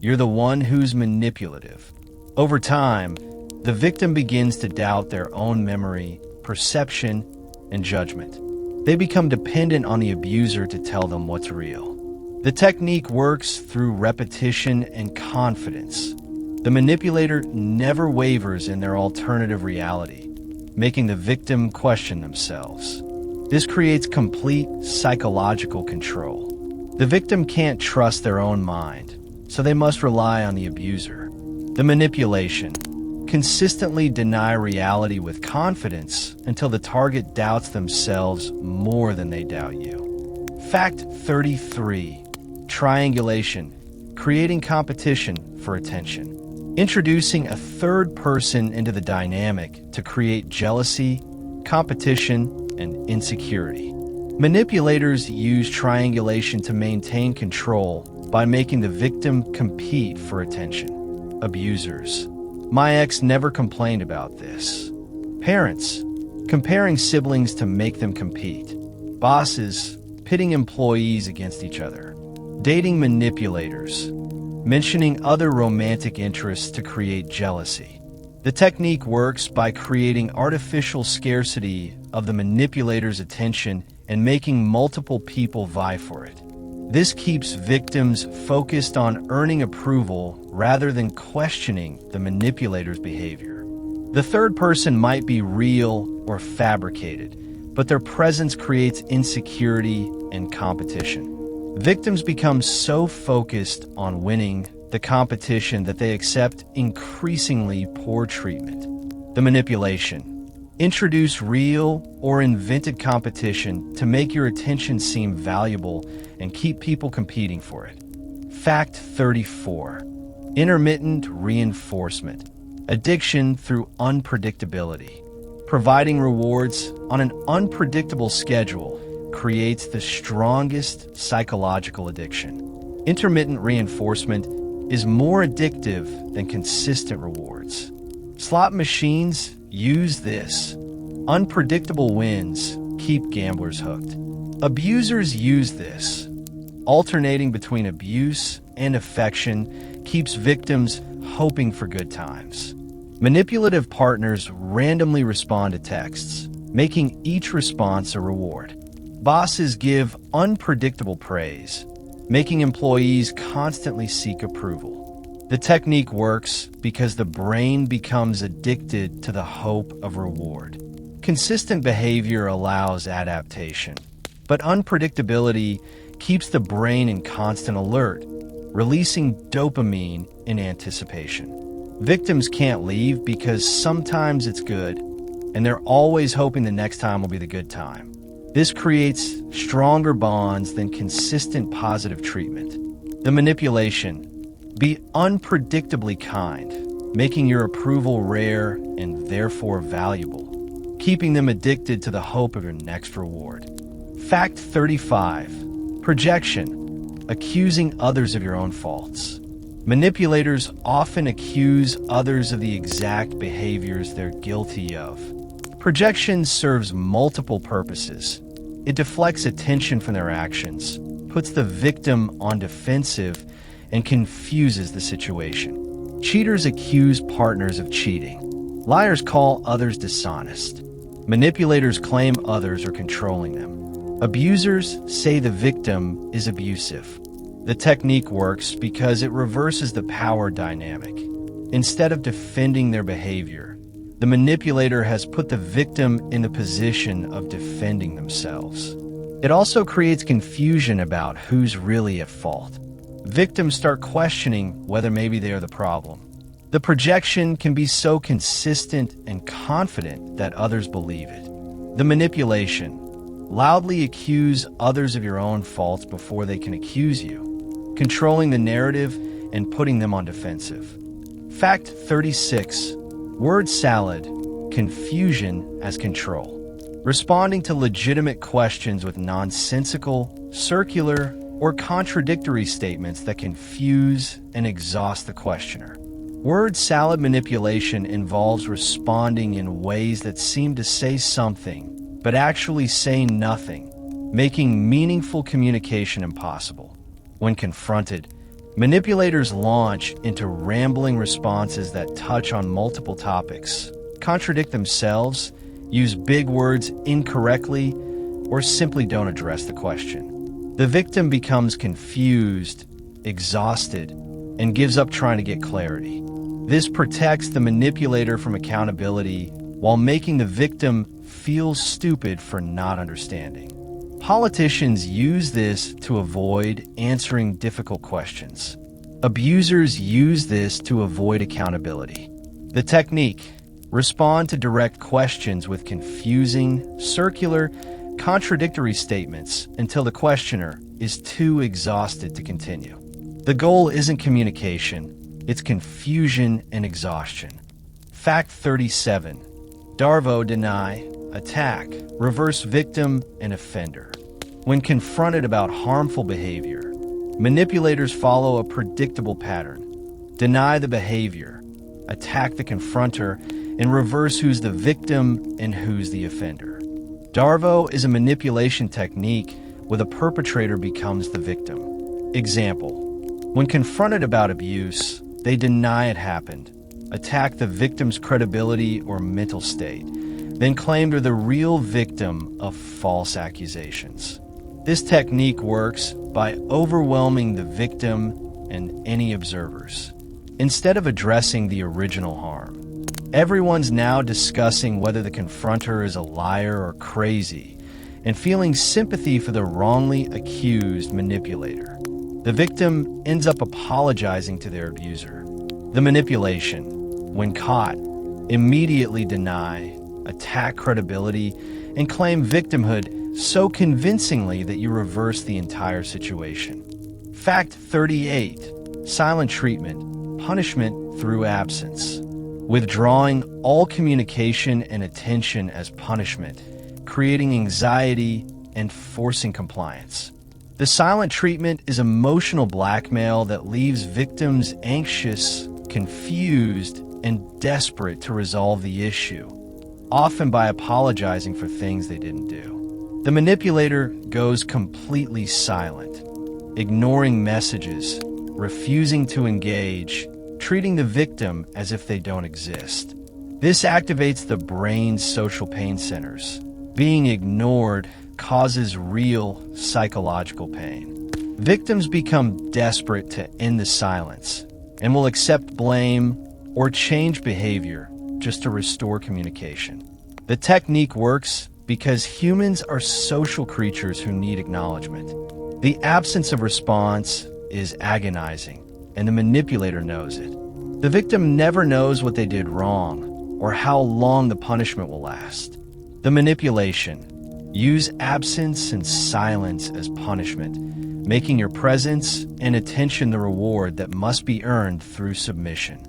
"You're the one who's manipulative." Over time, the victim begins to doubt their own memory, perception, and judgment. They become dependent on the abuser to tell them what's real. The technique works through repetition and confidence. The manipulator never wavers in their alternative reality, making the victim question themselves. This creates complete psychological control. The victim can't trust their own mind, so they must rely on the abuser. The manipulation. Consistently deny reality with confidence until the target doubts themselves more than they doubt you. Fact 33. Triangulation. Creating competition for attention. Introducing a third person into the dynamic to create jealousy, competition, and insecurity. Manipulators use triangulation to maintain control by making the victim compete for attention. Abusers. "My ex never complained about this." Parents. Comparing siblings to make them compete. Bosses. Pitting employees against each other. Dating manipulators. Mentioning other romantic interests to create jealousy. The technique works by creating artificial scarcity of the manipulator's attention and making multiple people vie for it. This keeps victims focused on earning approval rather than questioning the manipulator's behavior. The third person might be real or fabricated, but their presence creates insecurity and competition. Victims become so focused on winning the competition that they accept increasingly poor treatment. The manipulation. Introduce real or invented competition to make your attention seem valuable and keep people competing for it. Fact 34. Intermittent reinforcement. Addiction through unpredictability. Providing rewards on an unpredictable schedule creates the strongest psychological addiction. Intermittent reinforcement is more addictive than consistent rewards. Slot machines use this. Unpredictable wins keep gamblers hooked. Abusers use this. Alternating between abuse and affection keeps victims hoping for good times. Manipulative partners randomly respond to texts, making each response a reward. Bosses give unpredictable praise, making employees constantly seek approval. The technique works because the brain becomes addicted to the hope of reward. Consistent behavior allows adaptation, but unpredictability keeps the brain in constant alert, releasing dopamine in anticipation. Victims can't leave because sometimes it's good, and they're always hoping the next time will be the good time. This creates stronger bonds than consistent positive treatment. The manipulation. Be unpredictably kind, making your approval rare and therefore valuable, keeping them addicted to the hope of your next reward. Fact 35. Projection. Accusing others of your own faults. Manipulators often accuse others of the exact behaviors they're guilty of. Projection serves multiple purposes. It deflects attention from their actions, puts the victim on defensive, and confuses the situation. Cheaters accuse partners of cheating. Liars call others dishonest. Manipulators claim others are controlling them. Abusers say the victim is abusive. The technique works because it reverses the power dynamic. Instead of defending their behavior, the manipulator has put the victim in the position of defending themselves. It also creates confusion about who's really at fault. Victims start questioning whether maybe they are the problem. The projection can be so consistent and confident that others believe it. The manipulation. Loudly accuse others of your own faults before they can accuse you, controlling the narrative and putting them on defensive. Fact 36. Word salad. Confusion as control. Responding to legitimate questions with nonsensical, circular, or contradictory statements that confuse and exhaust the questioner. Word salad manipulation involves responding in ways that seem to say something, but actually say nothing, making meaningful communication impossible. When confronted, manipulators launch into rambling responses that touch on multiple topics, contradict themselves, use big words incorrectly, or simply don't address the question. The victim becomes confused, exhausted, and gives up trying to get clarity. This protects the manipulator from accountability while making the victim feel stupid for not understanding. Politicians use this to avoid answering difficult questions. Abusers use this to avoid accountability. The technique: respond to direct questions with confusing, circular, contradictory statements until the questioner is too exhausted to continue. The goal isn't communication, it's confusion and exhaustion. Fact 37. Darvo deny, attack, reverse victim and offender. When confronted about harmful behavior, manipulators follow a predictable pattern. Deny the behavior, attack the confronter, and reverse who's the victim and who's the offender. Darvo is a manipulation technique where the perpetrator becomes the victim. Example: when confronted about abuse, they deny it happened, attack the victim's credibility or mental state, then claim they're the real victim of false accusations. This technique works by overwhelming the victim and any observers. Instead of addressing the original harm, everyone's now discussing whether the confronter is a liar or crazy and feeling sympathy for the wrongly accused manipulator. The victim ends up apologizing to their abuser. The manipulation, when caught, immediately deny, attack credibility, and claim victimhood so convincingly that you reverse the entire situation. Fact 38. Silent treatment, punishment through absence. Withdrawing all communication and attention as punishment, creating anxiety and forcing compliance. The silent treatment is emotional blackmail that leaves victims anxious, confused, and desperate to resolve the issue, often by apologizing for things they didn't do. The manipulator goes completely silent, ignoring messages, refusing to engage, treating the victim as if they don't exist. This activates the brain's social pain centers. Being ignored causes real psychological pain. Victims become desperate to end the silence and will accept blame or change behavior just to restore communication. The technique works because humans are social creatures who need acknowledgement. The absence of response is agonizing, and the manipulator knows it. The victim never knows what they did wrong or how long the punishment will last. The manipulation: use absence and silence as punishment, making your presence and attention the reward that must be earned through submission.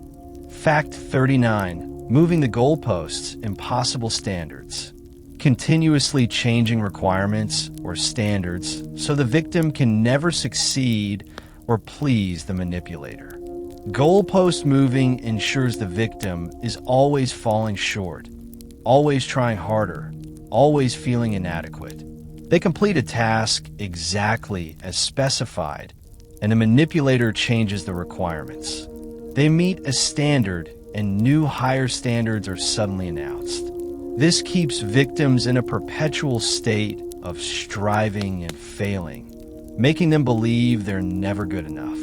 Fact 39. Moving the goalposts, impossible standards. Continuously changing requirements or standards so the victim can never succeed or please the manipulator. Goalpost moving ensures the victim is always falling short, always trying harder, always feeling inadequate. They complete a task exactly as specified, and the manipulator changes the requirements. They meet a standard, and new higher standards are suddenly announced. This keeps victims in a perpetual state of striving and failing, making them believe they're never good enough.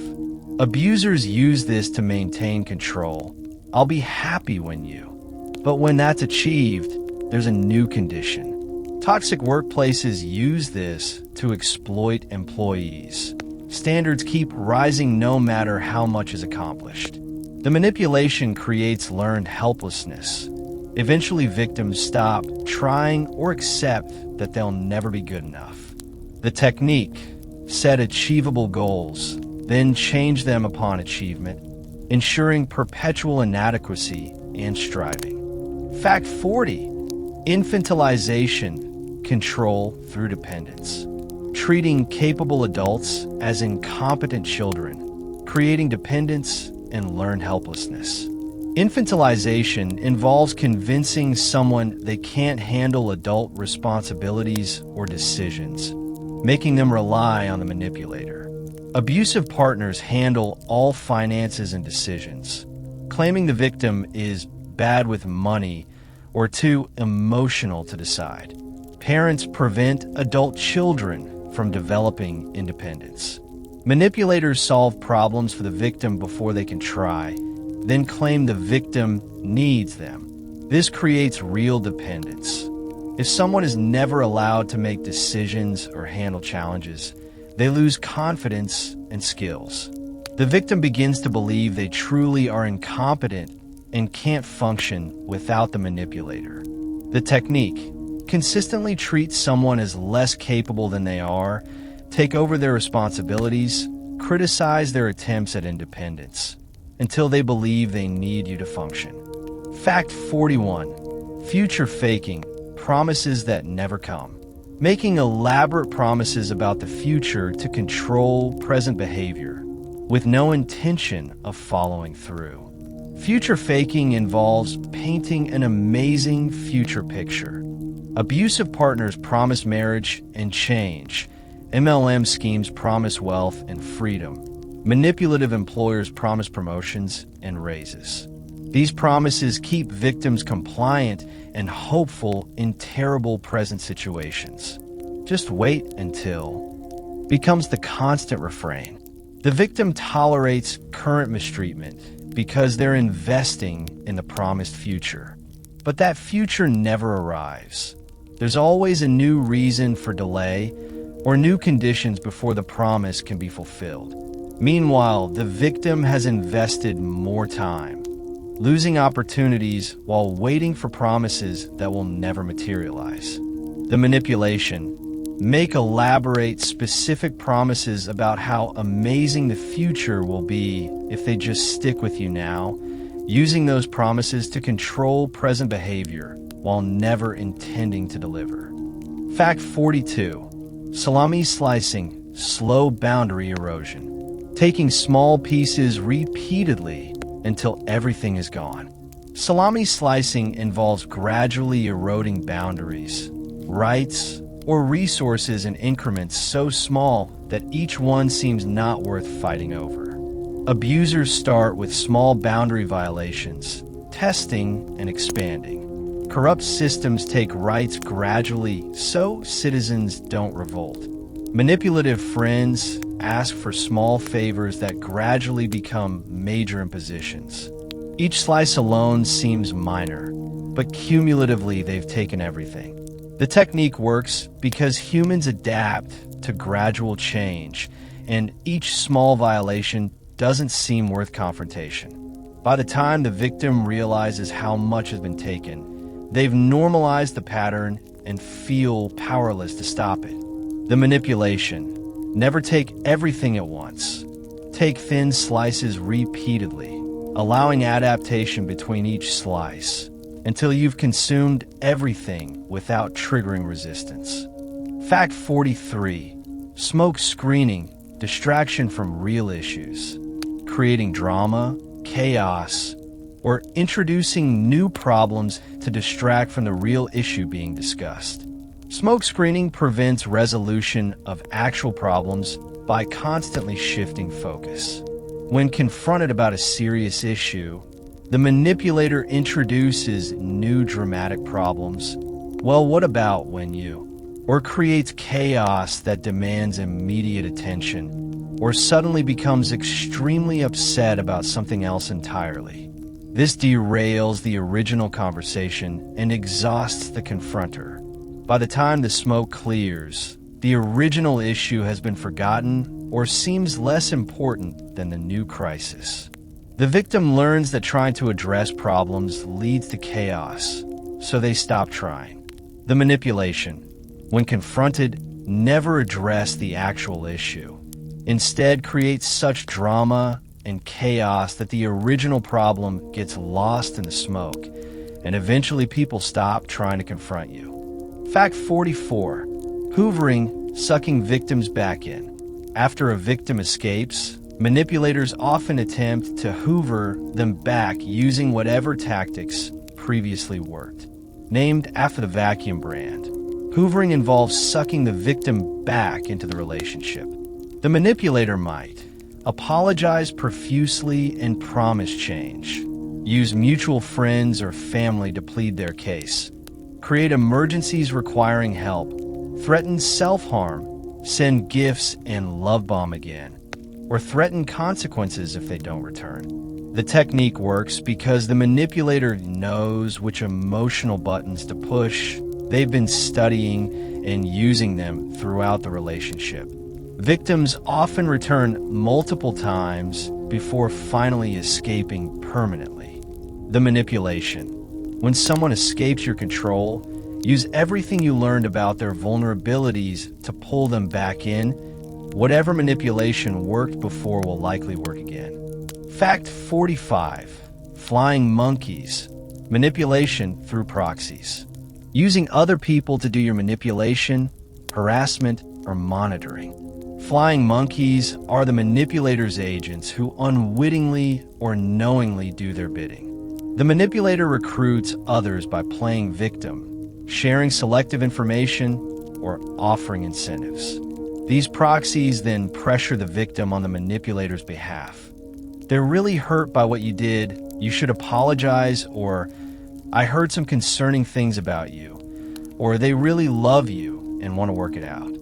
Abusers use this to maintain control. I'll be happy when you. But when that's achieved, there's a new condition. Toxic workplaces use this to exploit employees. Standards keep rising no matter how much is accomplished. The manipulation creates learned helplessness. Eventually, victims stop trying or accept that they'll never be good enough. The technique: set achievable goals, then change them upon achievement, ensuring perpetual inadequacy and striving. Fact 40. Infantilization, control through dependence. Treating capable adults as incompetent children, creating dependence and learned helplessness. Infantilization involves convincing someone they can't handle adult responsibilities or decisions, making them rely on the manipulator. Abusive partners handle all finances and decisions, claiming the victim is bad with money or too emotional to decide. Parents prevent adult children from developing independence. Manipulators solve problems for the victim before they can try, then claim the victim needs them. This creates real dependence. If someone is never allowed to make decisions or handle challenges, they lose confidence and skills. The victim begins to believe they truly are incompetent and can't function without the manipulator. The technique: consistently treat someone as less capable than they are, take over their responsibilities, criticize their attempts at independence, until they believe they need you to function. Fact 41. Future faking, promises that never come. Making elaborate promises about the future to control present behavior, with no intention of following through. Future faking involves painting an amazing future picture. Abusive partners promise marriage and change. MLM schemes promise wealth and freedom. Manipulative employers promise promotions and raises. These promises keep victims compliant and hopeful in terrible present situations. Just wait until becomes the constant refrain. The victim tolerates current mistreatment because they're investing in the promised future. But that future never arrives. There's always a new reason for delay or new conditions before the promise can be fulfilled. Meanwhile, the victim has invested more time, losing opportunities while waiting for promises that will never materialize. The manipulation: make elaborate, specific promises about how amazing the future will be if they just stick with you now, using those promises to control present behavior while never intending to deliver. Fact 42. Salami slicing, slow boundary erosion. Taking small pieces repeatedly until everything is gone. Salami slicing involves gradually eroding boundaries, rights, or resources in increments so small that each one seems not worth fighting over. Abusers start with small boundary violations, testing and expanding. Corrupt systems take rights gradually so citizens don't revolt. Manipulative friends ask for small favors that gradually become major impositions. Each slice alone seems minor, but cumulatively they've taken everything. The technique works because humans adapt to gradual change, and each small violation doesn't seem worth confrontation. By the time the victim realizes how much has been taken, they've normalized the pattern and feel powerless to stop it. The manipulation: never take everything at once. Take thin slices repeatedly, allowing adaptation between each slice, until you've consumed everything without triggering resistance. Fact 43. Smoke screening, distraction from real issues. Creating drama, chaos, or introducing new problems to distract from the real issue being discussed. Smoke screening prevents resolution of actual problems by constantly shifting focus. When confronted about a serious issue, the manipulator introduces new dramatic problems. Well, what about when you? Or creates chaos that demands immediate attention, or suddenly becomes extremely upset about something else entirely. This derails the original conversation and exhausts the confronter. By the time the smoke clears, the original issue has been forgotten or seems less important than the new crisis. The victim learns that trying to address problems leads to chaos, so they stop trying. The manipulation: when confronted, never address the actual issue. Instead, create such drama and chaos that the original problem gets lost in the smoke, and eventually people stop trying to confront you. Fact 44. Hoovering, sucking victims back in. After a victim escapes, manipulators often attempt to hoover them back using whatever tactics previously worked. Named after the vacuum brand, hoovering involves sucking the victim back into the relationship. The manipulator might apologize profusely and promise change, use mutual friends or family to plead their case, create emergencies requiring help, threaten self-harm, send gifts and love bomb again, or threaten consequences if they don't return. The technique works because the manipulator knows which emotional buttons to push. They've been studying and using them throughout the relationship. Victims often return multiple times before finally escaping permanently. The manipulation. When someone escapes your control, use everything you learned about their vulnerabilities to pull them back in. Whatever manipulation worked before will likely work again. Fact 45. Flying monkeys. Manipulation through proxies. Using other people to do your manipulation, harassment, or monitoring. Flying monkeys are the manipulator's agents who unwittingly or knowingly do their bidding. The manipulator recruits others by playing victim, sharing selective information, or offering incentives. These proxies then pressure the victim on the manipulator's behalf. They're really hurt by what you did, you should apologize, or I heard some concerning things about you, or they really love you and want to work it out.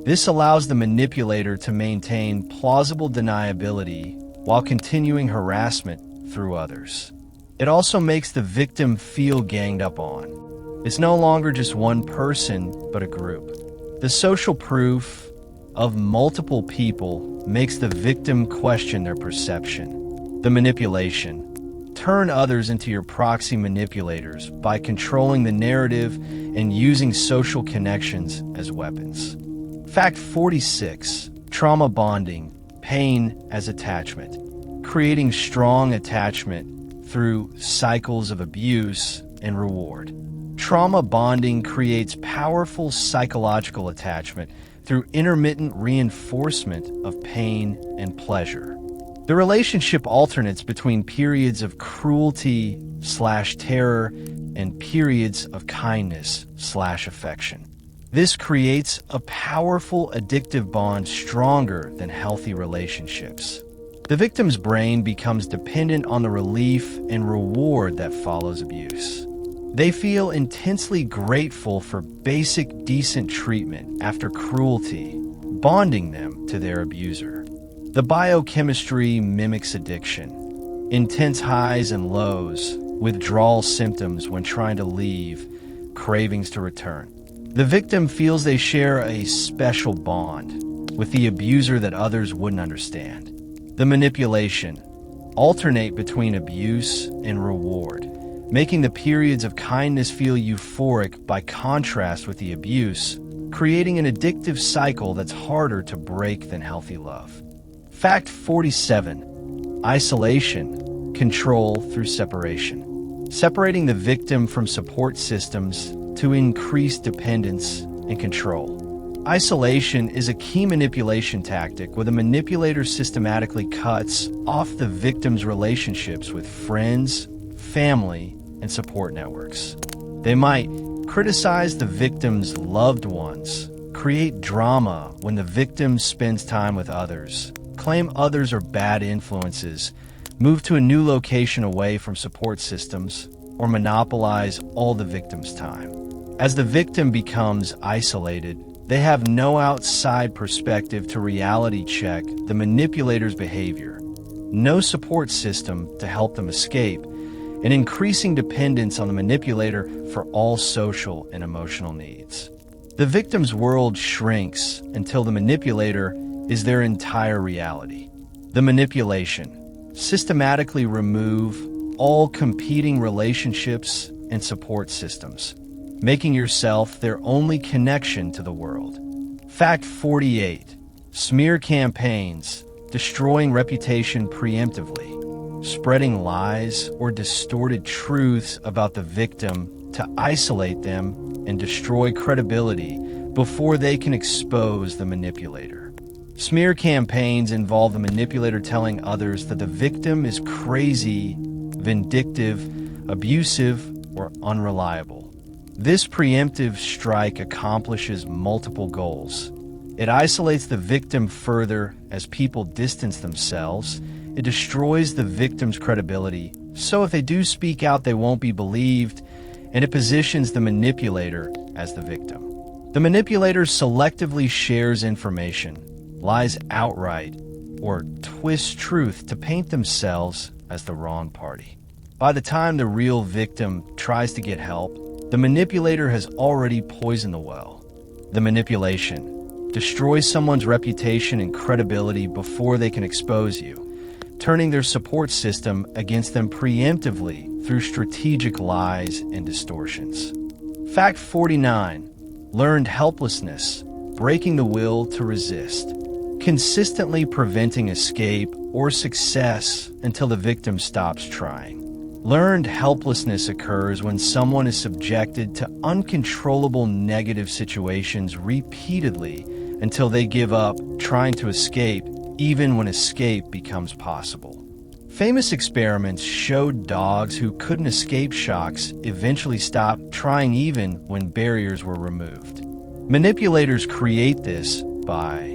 This allows the manipulator to maintain plausible deniability while continuing harassment through others. It also makes the victim feel ganged up on. It's no longer just one person, but a group. The social proof of multiple people makes the victim question their perception. The manipulation. Turn others into your proxy manipulators by controlling the narrative and using social connections as weapons. Fact 46. Trauma bonding. Pain as attachment. Creating strong attachment through cycles of abuse and reward. Trauma bonding creates powerful psychological attachment through intermittent reinforcement of pain and pleasure. The relationship alternates between periods of cruelty/terror and periods of kindness/affection. This creates a powerful addictive bond stronger than healthy relationships. The victim's brain becomes dependent on the relief and reward that follows abuse. They feel intensely grateful for basic decent treatment after cruelty, bonding them to their abuser. The biochemistry mimics addiction. Intense highs and lows, withdrawal symptoms when trying to leave, cravings to return. The victim feels they share a special bond with the abuser that others wouldn't understand. The manipulation. Alternate between abuse and reward, making the periods of kindness feel euphoric by contrast with the abuse, creating an addictive cycle that's harder to break than healthy love. Fact 47. Isolation, control through separation. Separating the victim from support systems to increase dependence and control. Isolation is a key manipulation tactic where the manipulator systematically cuts off the victim's relationships with friends, family, and support networks. They might criticize the victim's loved ones, create drama when the victim spends time with others, claim others are bad influences, move to a new location away from support systems, or monopolize all the victim's time. As the victim becomes isolated, they have no outside perspective to reality check the manipulator's behavior, no support system to help them escape, and increasing dependence on the manipulator for all social and emotional needs. The victim's world shrinks until the manipulator is their entire reality. The manipulation. Systematically remove all competing relationships and support systems. making yourself their only connection to the world. Fact 48. Smear campaigns, destroying reputation preemptively, spreading lies or distorted truths about the victim to isolate them and destroy credibility before they can expose the manipulator. Smear campaigns involve the manipulator telling others that the victim is crazy, vindictive, abusive, or unreliable. This preemptive strike accomplishes multiple goals. It isolates the victim further as people distance themselves. It destroys the victim's credibility, so if they do speak out, they won't be believed, and it positions the manipulator as the victim. The manipulator selectively shares information, lies outright, or twists truth to paint themselves as the wrong party. By the time the real victim tries to get help, the manipulator has already poisoned the well. The manipulation destroys someone's reputation and credibility before they can expose you, turning their support system against them preemptively through strategic lies and distortions. Fact 49. Learned helplessness, breaking the will to resist, consistently preventing escape or success until the victim stops trying. Learned helplessness occurs when someone is subjected to uncontrollable negative situations repeatedly until they give up trying to escape, even when escape becomes possible. Famous experiments showed dogs who couldn't escape shocks eventually stopped trying even when barriers were removed. Manipulators create this by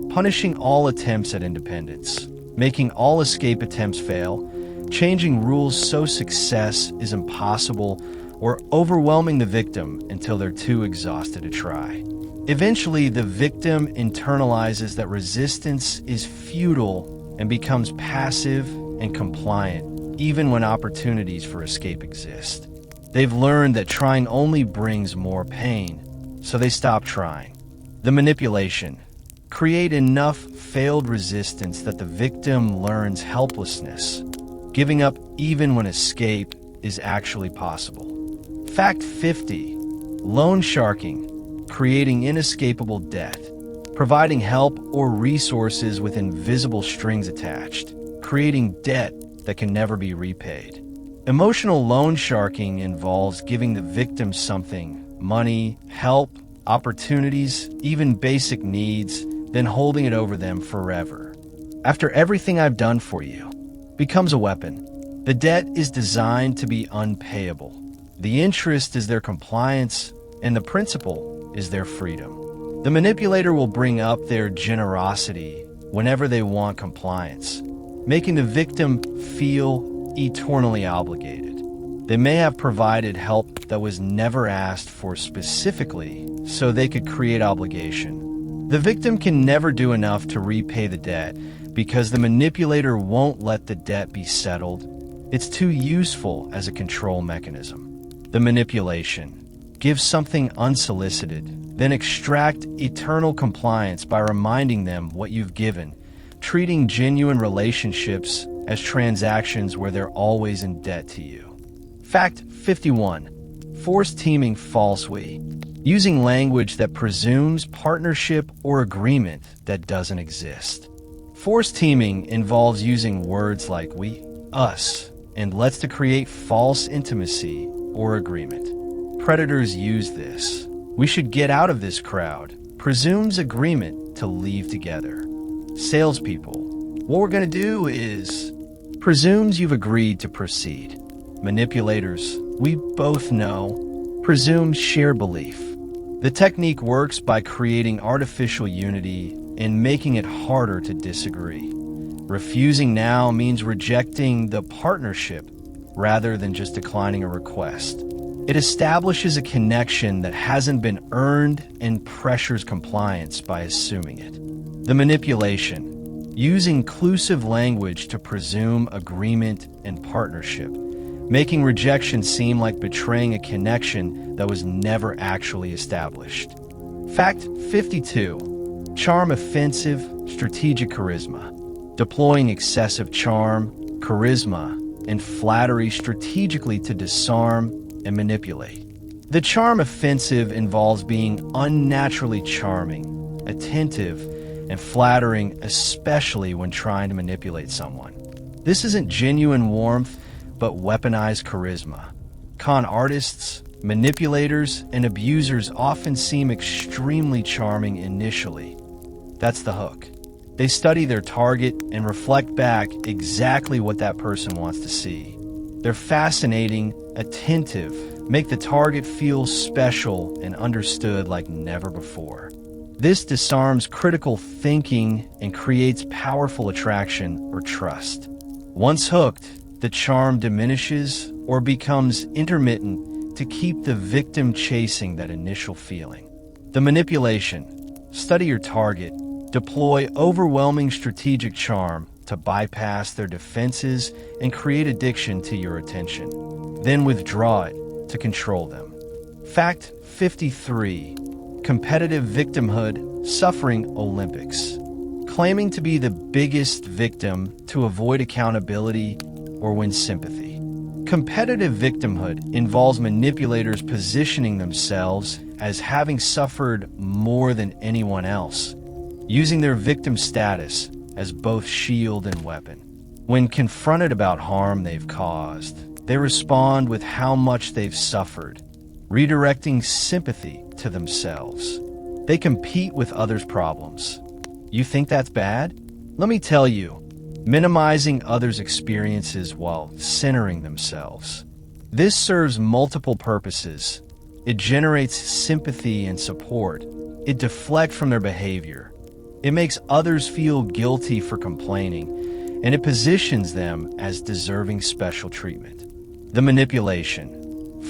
punishing all attempts at independence, making all escape attempts fail, changing rules so success is impossible, or overwhelming the victim until they're too exhausted to try. Eventually, the victim internalizes that resistance is futile and becomes passive and compliant, even when opportunities for escape exist. They've learned that trying only brings more pain, so they stop trying. The manipulation. Create enough failed resistance that the victim learns helplessness, giving up even when escape is actually possible. Fact 50. Loan sharking, creating inescapable debt, providing help or resources with invisible strings attached, creating debt that can never be repaid. Emotional loan sharking involves giving the victim something, money, help, opportunities, even basic needs, then holding it over them forever. After everything I've done for you, becomes a weapon. The debt is designed to be unpayable. The interest is their compliance, and the principal is their freedom. The manipulator will bring up their generosity whenever they want compliance, making the victim feel eternally obligated. They may have provided help that was never asked for specifically, so they could create obligation. The victim can never do enough to repay the debt because the manipulator won't let the debt be settled. It's too useful as a control mechanism. The manipulation. Give something unsolicited, then extract eternal compliance by reminding them what you've given, treating genuine relationships as transactions where they're always in debt to you. Fact 51. Forced teaming falsely. Using language that presumes partnership or agreement that doesn't exist. Forced teaming involves using words like we, us, and let's to create false intimacy or agreement. Predators use this. We should get out of this crowd. Presumes agreement to leave together. Salespeople. What we're going to do is presumes you've agreed to proceed. Manipulators. We both know. Presumes shared belief. The technique works by creating artificial unity and making it harder to disagree. Refusing now means rejecting the partnership rather than just declining a request. It establishes a connection that hasn't been earned and pressures compliance by assuming it. The manipulation. Use inclusive language to presume agreement and partnership, making rejection seem like betraying a connection that was never actually established. Fact 52. Charm offensive, strategic charisma. Deploying excessive charm, charisma, and flattery strategically to disarm and manipulate. The charm offensive involves being unnaturally charming, attentive, and flattering, especially when trying to manipulate someone. This isn't genuine warmth, but weaponized charisma. Con artists, manipulators, and abusers often seem extremely charming initially. That's the hook. They study their target and reflect back exactly what that person wants to see. They're fascinating, attentive, make the target feel special and understood like never before. This disarms critical thinking and creates powerful attraction or trust. Once hooked, the charm diminishes or becomes intermittent to keep the victim chasing that initial feeling. The manipulation. Study your target. Deploy overwhelming strategic charm to bypass their defenses and create addiction to your attention. Then withdraw it to control them. Fact 53. Competitive victimhood, suffering Olympics. Claiming to be the biggest victim to avoid accountability or win sympathy. Competitive victimhood involves manipulators positioning themselves as having suffered more than anyone else, using their victim status as both shield and weapon. When confronted about harm they've caused, they respond with how much they've suffered, redirecting sympathy to themselves. They compete with others' problems. You think that's bad? Let me tell you, minimizing others' experiences while centering themselves. This serves multiple purposes. It generates sympathy and support. It deflects from their behavior. It makes others feel guilty for complaining, and it positions them as deserving special treatment. The manipulation.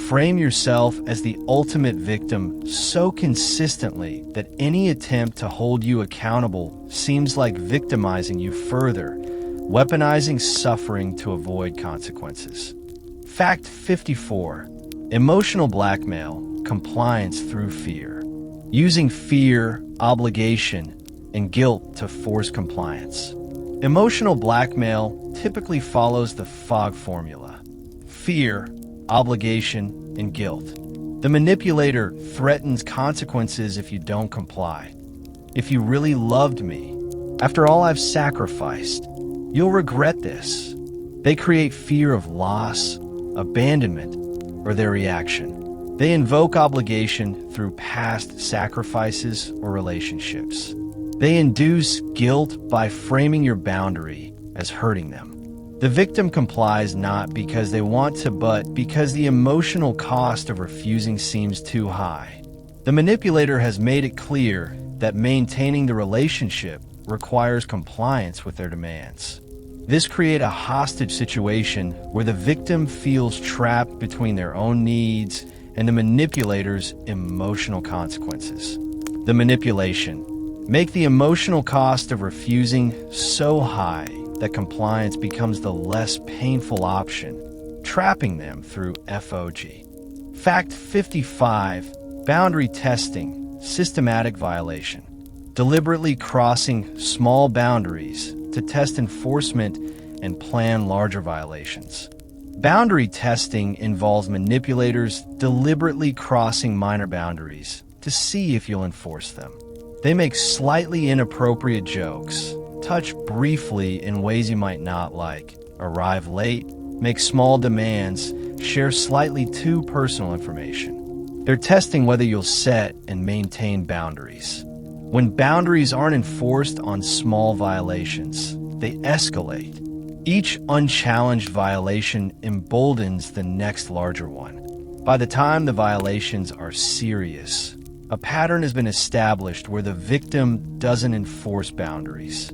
Frame yourself as the ultimate victim so consistently that any attempt to hold you accountable seems like victimizing you further, weaponizing suffering to avoid consequences. Fact 54. Emotional blackmail, compliance through fear. Using fear, obligation, and guilt to force compliance. Emotional blackmail typically follows the FOG formula: fear, obligation, and guilt. The manipulator threatens consequences if you don't comply. If you really loved me, after all I've sacrificed, you'll regret this. They create fear of loss, abandonment, or their reaction. They invoke obligation through past sacrifices or relationships. They induce guilt by framing your boundary as hurting them. The victim complies not because they want to, but because the emotional cost of refusing seems too high. The manipulator has made it clear that maintaining the relationship requires compliance with their demands. This creates a hostage situation where the victim feels trapped between their own needs and the manipulator's emotional consequences. The manipulation. Make the emotional cost of refusing so high that compliance becomes the less painful option, trapping them through FOG. Fact 55. Boundary testing, systematic violation. Deliberately crossing small boundaries to test enforcement and plan larger violations. Boundary testing involves manipulators deliberately crossing minor boundaries to see if you'll enforce them. They make slightly inappropriate jokes, touch briefly in ways you might not like, arrive late, make small demands, share slightly too personal information. They're testing whether you'll set and maintain boundaries. When boundaries aren't enforced on small violations, they escalate. Each unchallenged violation emboldens the next larger one. By the time the violations are serious, a pattern has been established where the victim doesn't enforce boundaries.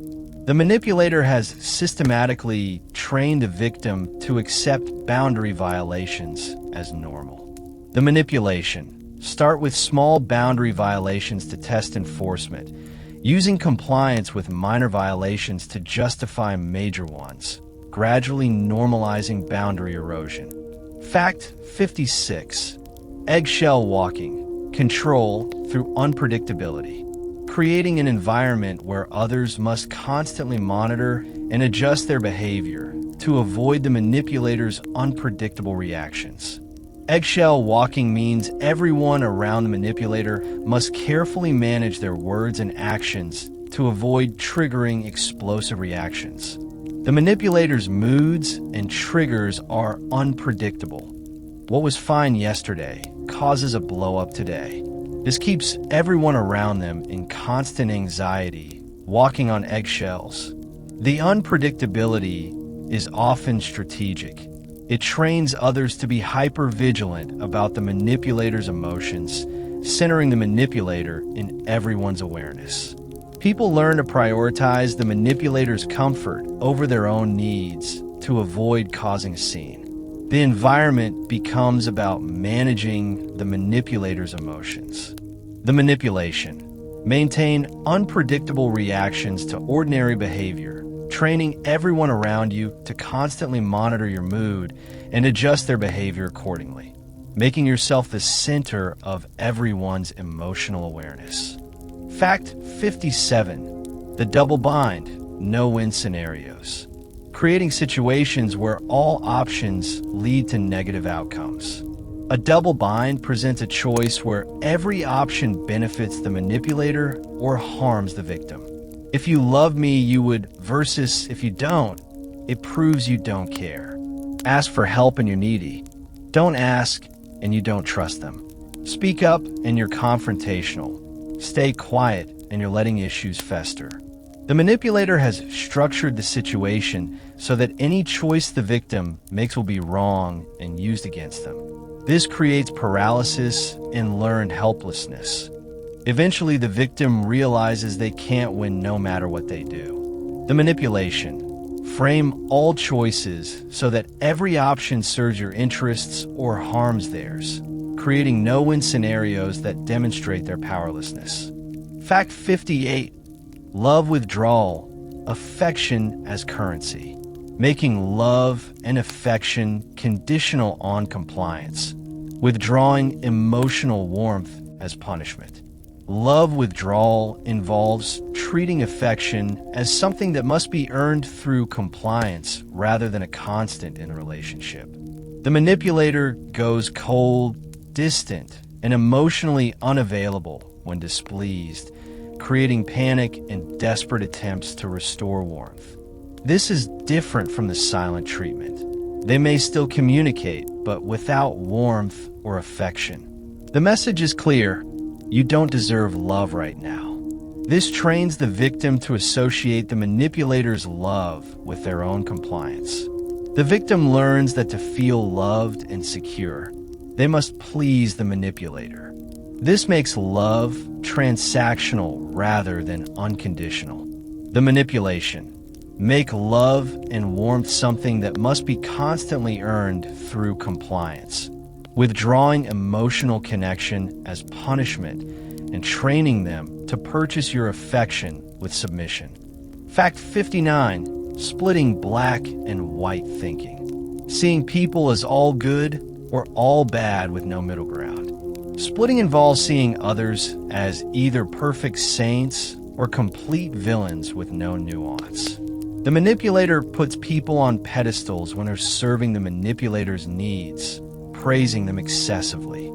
The manipulator has systematically trained the victim to accept boundary violations as normal. The manipulation. Start with small boundary violations to test enforcement, using compliance with minor violations to justify major ones, gradually normalizing boundary erosion. Fact 56. Eggshell walking. Control through unpredictability. Creating an environment where others must constantly monitor and adjust their behavior to avoid the manipulator's unpredictable reactions. Eggshell walking means everyone around the manipulator must carefully manage their words and actions to avoid triggering explosive reactions. The manipulator's moods and triggers are unpredictable. What was fine yesterday causes a blow-up today. This keeps everyone around them in constant anxiety, walking on eggshells. The unpredictability is often strategic. It trains others to be hyper-vigilant about the manipulator's emotions, centering the manipulator in everyone's awareness. People learn to prioritize the manipulator's comfort over their own needs to avoid causing a scene. The environment becomes about managing the manipulator's emotions. The manipulation. Maintain unpredictable reactions to ordinary behavior, training everyone around you to constantly monitor your mood and adjust their behavior accordingly, making yourself the center of everyone's emotional awareness. Fact 57. The double bind, no-win scenarios. Creating situations where all options lead to negative outcomes. A double bind presents a choice where every option benefits the manipulator or harms the victim. If you love me, you would, versus if you don't, it proves you don't care. Ask for help and you're needy. Don't ask and you don't trust them. Speak up and you're confrontational. Stay quiet and you're letting issues fester. The manipulator has structured the situation so that any choice the victim makes will be wrong and used against them. This creates paralysis and learned helplessness. Eventually, the victim realizes they can't win no matter what they do. The manipulation. Frame all choices so that every option serves your interests or harms theirs, creating no-win scenarios that demonstrate their powerlessness. Fact 58. Love withdrawal, affection as currency. Making love and affection conditional on compliance. Withdrawing emotional warmth as punishment. Love withdrawal involves treating affection as something that must be earned through compliance rather than a constant in a relationship. The manipulator goes cold, distant, and emotionally unavailable when displeased, creating panic and desperate attempts to restore warmth. This is different from the silent treatment. They may still communicate, but without warmth or affection. The message is clear: you don't deserve love right now. This trains the victim to associate the manipulator's love with their own compliance. The victim learns that to feel loved and secure, they must please the manipulator. This makes love transactional rather than unconditional. The manipulation. Make love and warmth something that must be constantly earned through compliance. Withdrawing emotional connection as punishment and training them to purchase your affection with submission. Fact 59. Splitting black and white thinking. Seeing people as all good or all bad with no middle ground. Splitting involves seeing others as either perfect saints or complete villains with no nuance. The manipulator puts people on pedestals when they're serving the manipulator's needs, praising them excessively.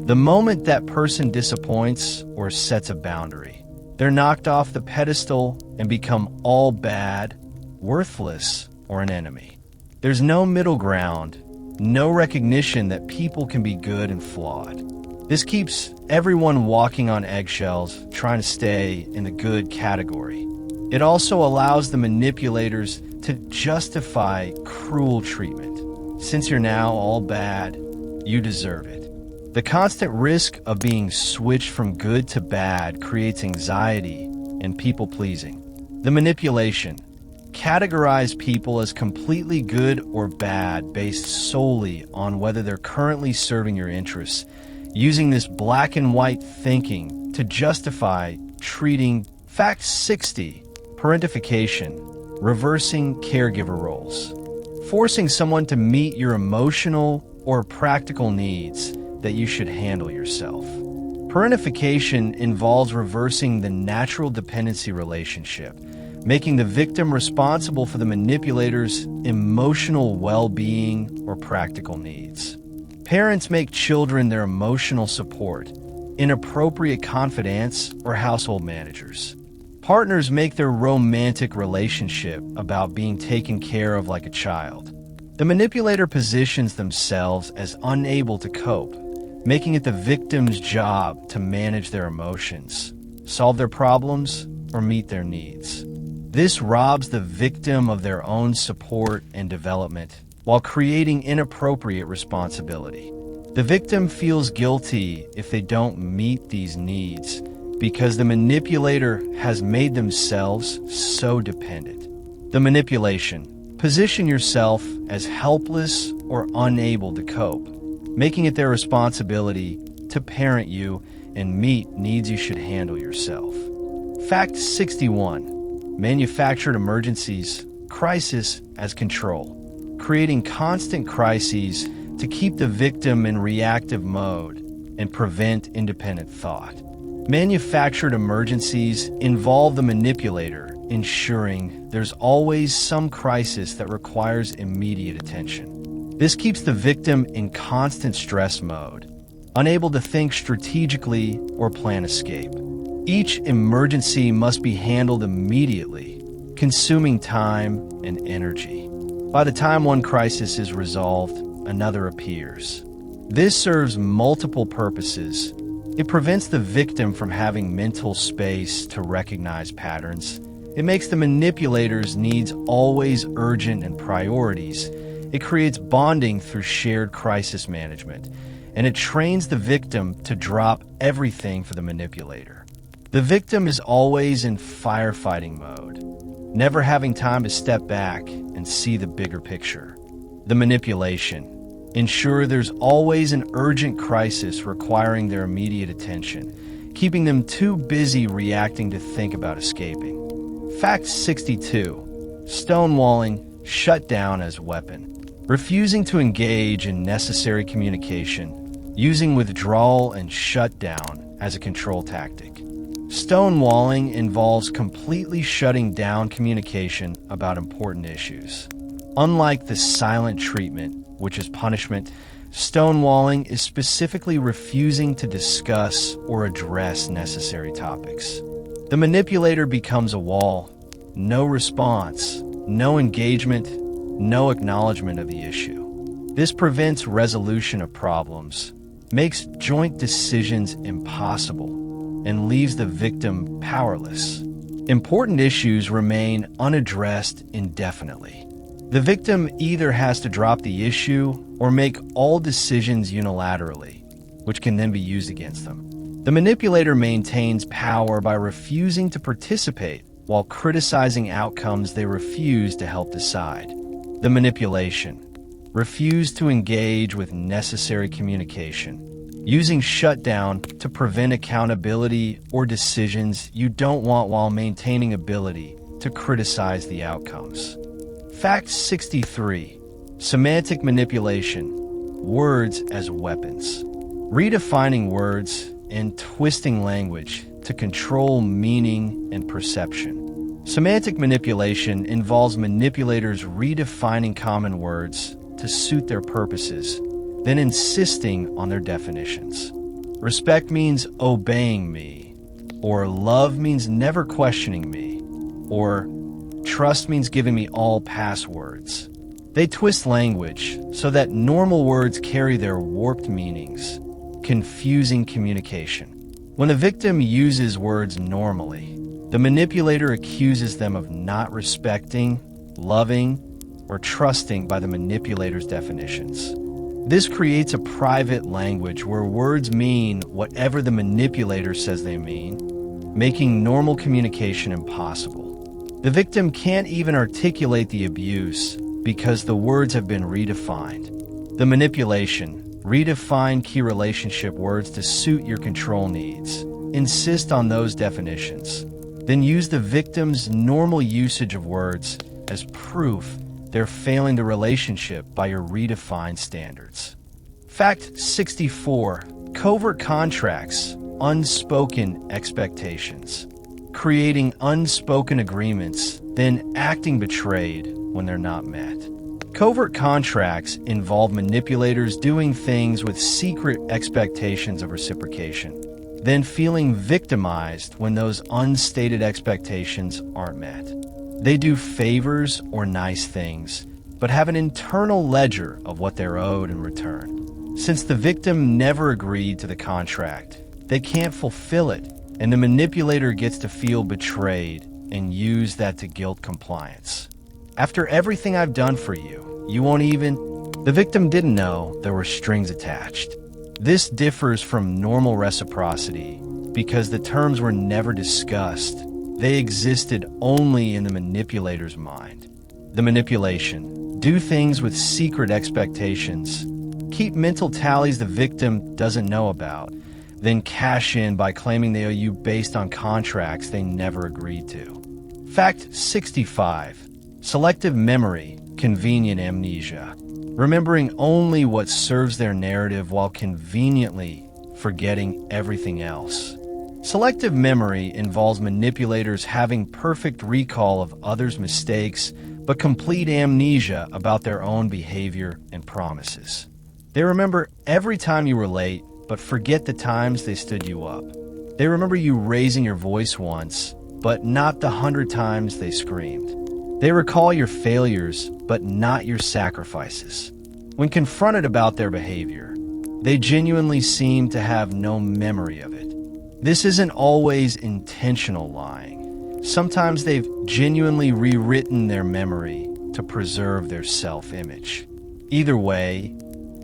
The moment that person disappoints or sets a boundary, they're knocked off the pedestal and become all bad, worthless, or an enemy. There's no middle ground, no recognition that people can be good and flawed. This keeps everyone walking on eggshells, trying to stay in the good category. It also allows the manipulators to justify cruel treatment. Since you're now all bad, you deserve it. The constant risk of being switched from good to bad creates anxiety and people-pleasing. The manipulation. Categorize people as completely good or bad based solely on whether they're currently serving your interests, using this black and white thinking to justify treating. Fact 60. Parentification. Reversing caregiver roles. Forcing someone to meet your emotional or practical needs that you should handle yourself. Parentification involves reversing the natural dependency relationship, making the victim responsible for the manipulator's emotional well-being or practical needs. Parents make children their emotional support, inappropriate confidants, or household managers. Partners make their romantic relationship about being taken care of like a child. The manipulator positions themselves as unable to cope, making it the victim's job to manage their emotions, solve their problems, or meet their needs. This robs the victim of their own support and development while creating inappropriate responsibility. The victim feels guilty if they don't meet these needs because the manipulator has made themselves so dependent. The manipulation: position yourself as helpless or unable to cope, making it their responsibility to parent you and meet needs you should handle yourself. Fact 61. Manufactured emergencies, crisis as control, creating constant crises to keep the victim in reactive mode and prevent independent thought. Manufactured emergencies involve the manipulator ensuring there's always some crisis that requires immediate attention. This keeps the victim in constant stress mode, unable to think strategically or plan escape. Each emergency must be handled immediately, consuming time and energy. By the time one crisis is resolved, another appears. This serves multiple purposes. It prevents the victim from having mental space to recognize patterns. It makes the manipulator's needs always urgent and priorities. It creates bonding through shared crisis management. And it trains the victim to drop everything for the manipulator. The victim is always in firefighting mode, never having time to step back and see the bigger picture. The manipulation: ensure there's always an urgent crisis requiring their immediate attention, keeping them too busy reacting to think about escaping. Fact 62. Stonewalling, shut down as weapon. Refusing to engage in necessary communication, using withdrawal and shutdown as a control tactic. Stonewalling involves completely shutting down communication about important issues. Unlike the silent treatment, which is punishment, stonewalling is specifically refusing to discuss or address necessary topics. The manipulator becomes a wall: no response, no engagement, no acknowledgement of the issue. This prevents resolution of problems, makes joint decisions impossible, and leaves the victim powerless. Important issues remain unaddressed indefinitely. The victim either has to drop the issue or make all decisions unilaterally, which can then be used against them. The manipulator maintains power by refusing to participate while criticizing outcomes they refuse to help decide. The manipulation: refuse to engage with necessary communication, using shutdown to prevent accountability or decisions you don't want while maintaining ability to criticize the outcomes. Fact 63. Semantic manipulation, words as weapons. Redefining words and twisting language to control meaning and perception. Semantic manipulation involves manipulators redefining common words to suit their purposes, then insisting on their definitions. Respect means obeying me, or love means never questioning me, or trust means giving me all passwords. They twist language so that normal words carry their warped meanings, confusing communication. When a victim uses words normally, the manipulator accuses them of not respecting, loving, or trusting by the manipulator's definitions. This creates a private language where words mean whatever the manipulator says they mean, making normal communication impossible. The victim can't even articulate the abuse because the words have been redefined. The manipulation: redefine key relationship words to suit your control needs. Insist on those definitions. Then use the victim's normal usage of words as proof they're failing the relationship by your redefined standards. Fact 64. Covert contracts, unspoken expectations. Creating unspoken agreements, then acting betrayed when they're not met. Covert contracts involve manipulators doing things with secret expectations of reciprocation, then feeling victimized when those unstated expectations aren't met. They do favors or nice things, but have an internal ledger of what they're owed in return. Since the victim never agreed to the contract, they can't fulfill it, and the manipulator gets to feel betrayed and use that to guilt compliance. After everything I've done for you, you won't even... The victim didn't know there were strings attached. This differs from normal reciprocity because the terms were never discussed. They existed only in the manipulator's mind. The manipulation: do things with secret expectations. Keep mental tallies the victim doesn't know about, then cash in by claiming they owe you based on contracts they never agreed to. Fact 65. Selective memory, convenient amnesia. Remembering only what serves their narrative while conveniently forgetting everything else. Selective memory involves manipulators having perfect recall of others' mistakes, but complete amnesia about their own behavior and promises. They remember every time you were late, but forget the times they stood you up. They remember you raising your voice once, but not the 100 times they screamed. They recall your failures, but not your sacrifices. When confronted about their behavior, they genuinely seem to have no memory of it. This isn't always intentional lying. Sometimes they've genuinely rewritten their memory to preserve their self-image. Either way,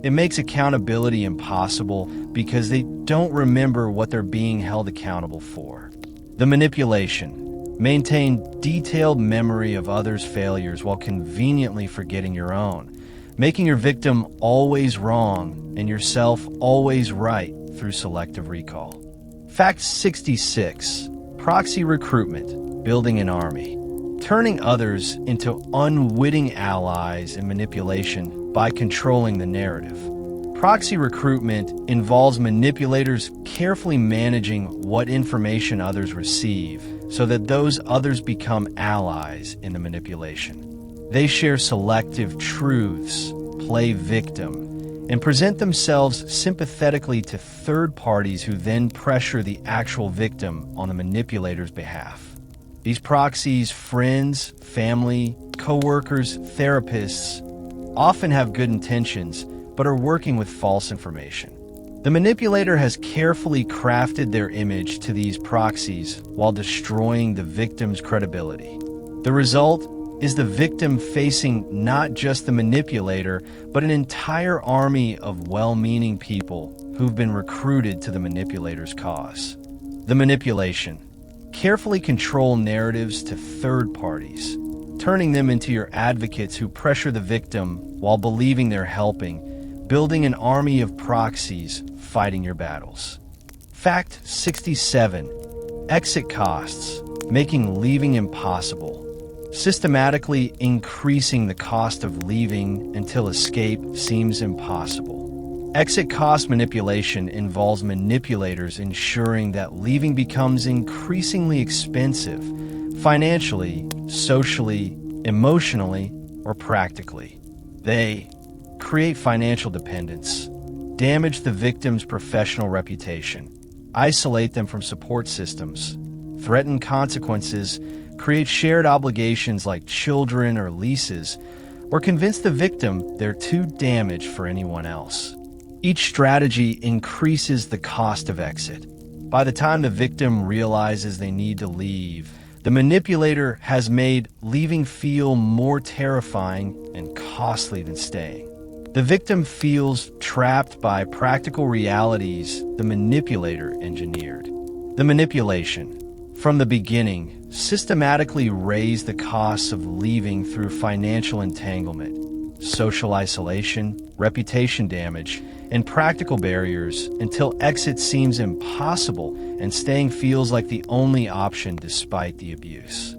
it makes accountability impossible because they don't remember what they're being held accountable for. The manipulation: maintain detailed memory of others' failures while conveniently forgetting your own, making your victim always wrong and yourself always right through selective recall. Fact 66. Proxy recruitment, building an army. Turning others into unwitting allies in manipulation by controlling the narrative. Proxy recruitment involves manipulators carefully managing what information others receive so that those others become allies in the manipulation. They share selective truths, play victim, and present themselves sympathetically to third parties who then pressure the actual victim on the manipulator's behalf. These proxies, friends, family, co-workers, therapists, often have good intentions, but are working with false information. The manipulator has carefully crafted their image to these proxies while destroying the victim's credibility. The result is the victim facing not just the manipulator, but an entire army of well-meaning people who've been recruited to the manipulator's cause. The manipulation: carefully control narratives to third parties, turning them into your advocates who pressure the victim while believing they're helping, building an army of proxies fighting your battles. Fact 67. Exit costs, making leaving impossible. Systematically increasing the cost of leaving until escape seems impossible. Exit cost manipulation involves manipulators ensuring that leaving becomes increasingly expensive, financially, socially, emotionally, or practically. They create financial dependence, damage the victim's professional reputation, isolate them from support systems, threaten consequences, create shared obligations like children or leases, or convince the victim they're too damaged for anyone else. Each strategy increases the cost of exit. By the time the victim realizes they need to leave, the manipulator has made leaving feel more terrifying and costly than staying. The victim feels trapped by practical realities the manipulator engineered. The manipulation, from the beginning, systematically raised the costs of leaving through financial entanglement, social isolation, reputation damage, and practical barriers until exit seems impossible and staying feels like the only option despite the abuse.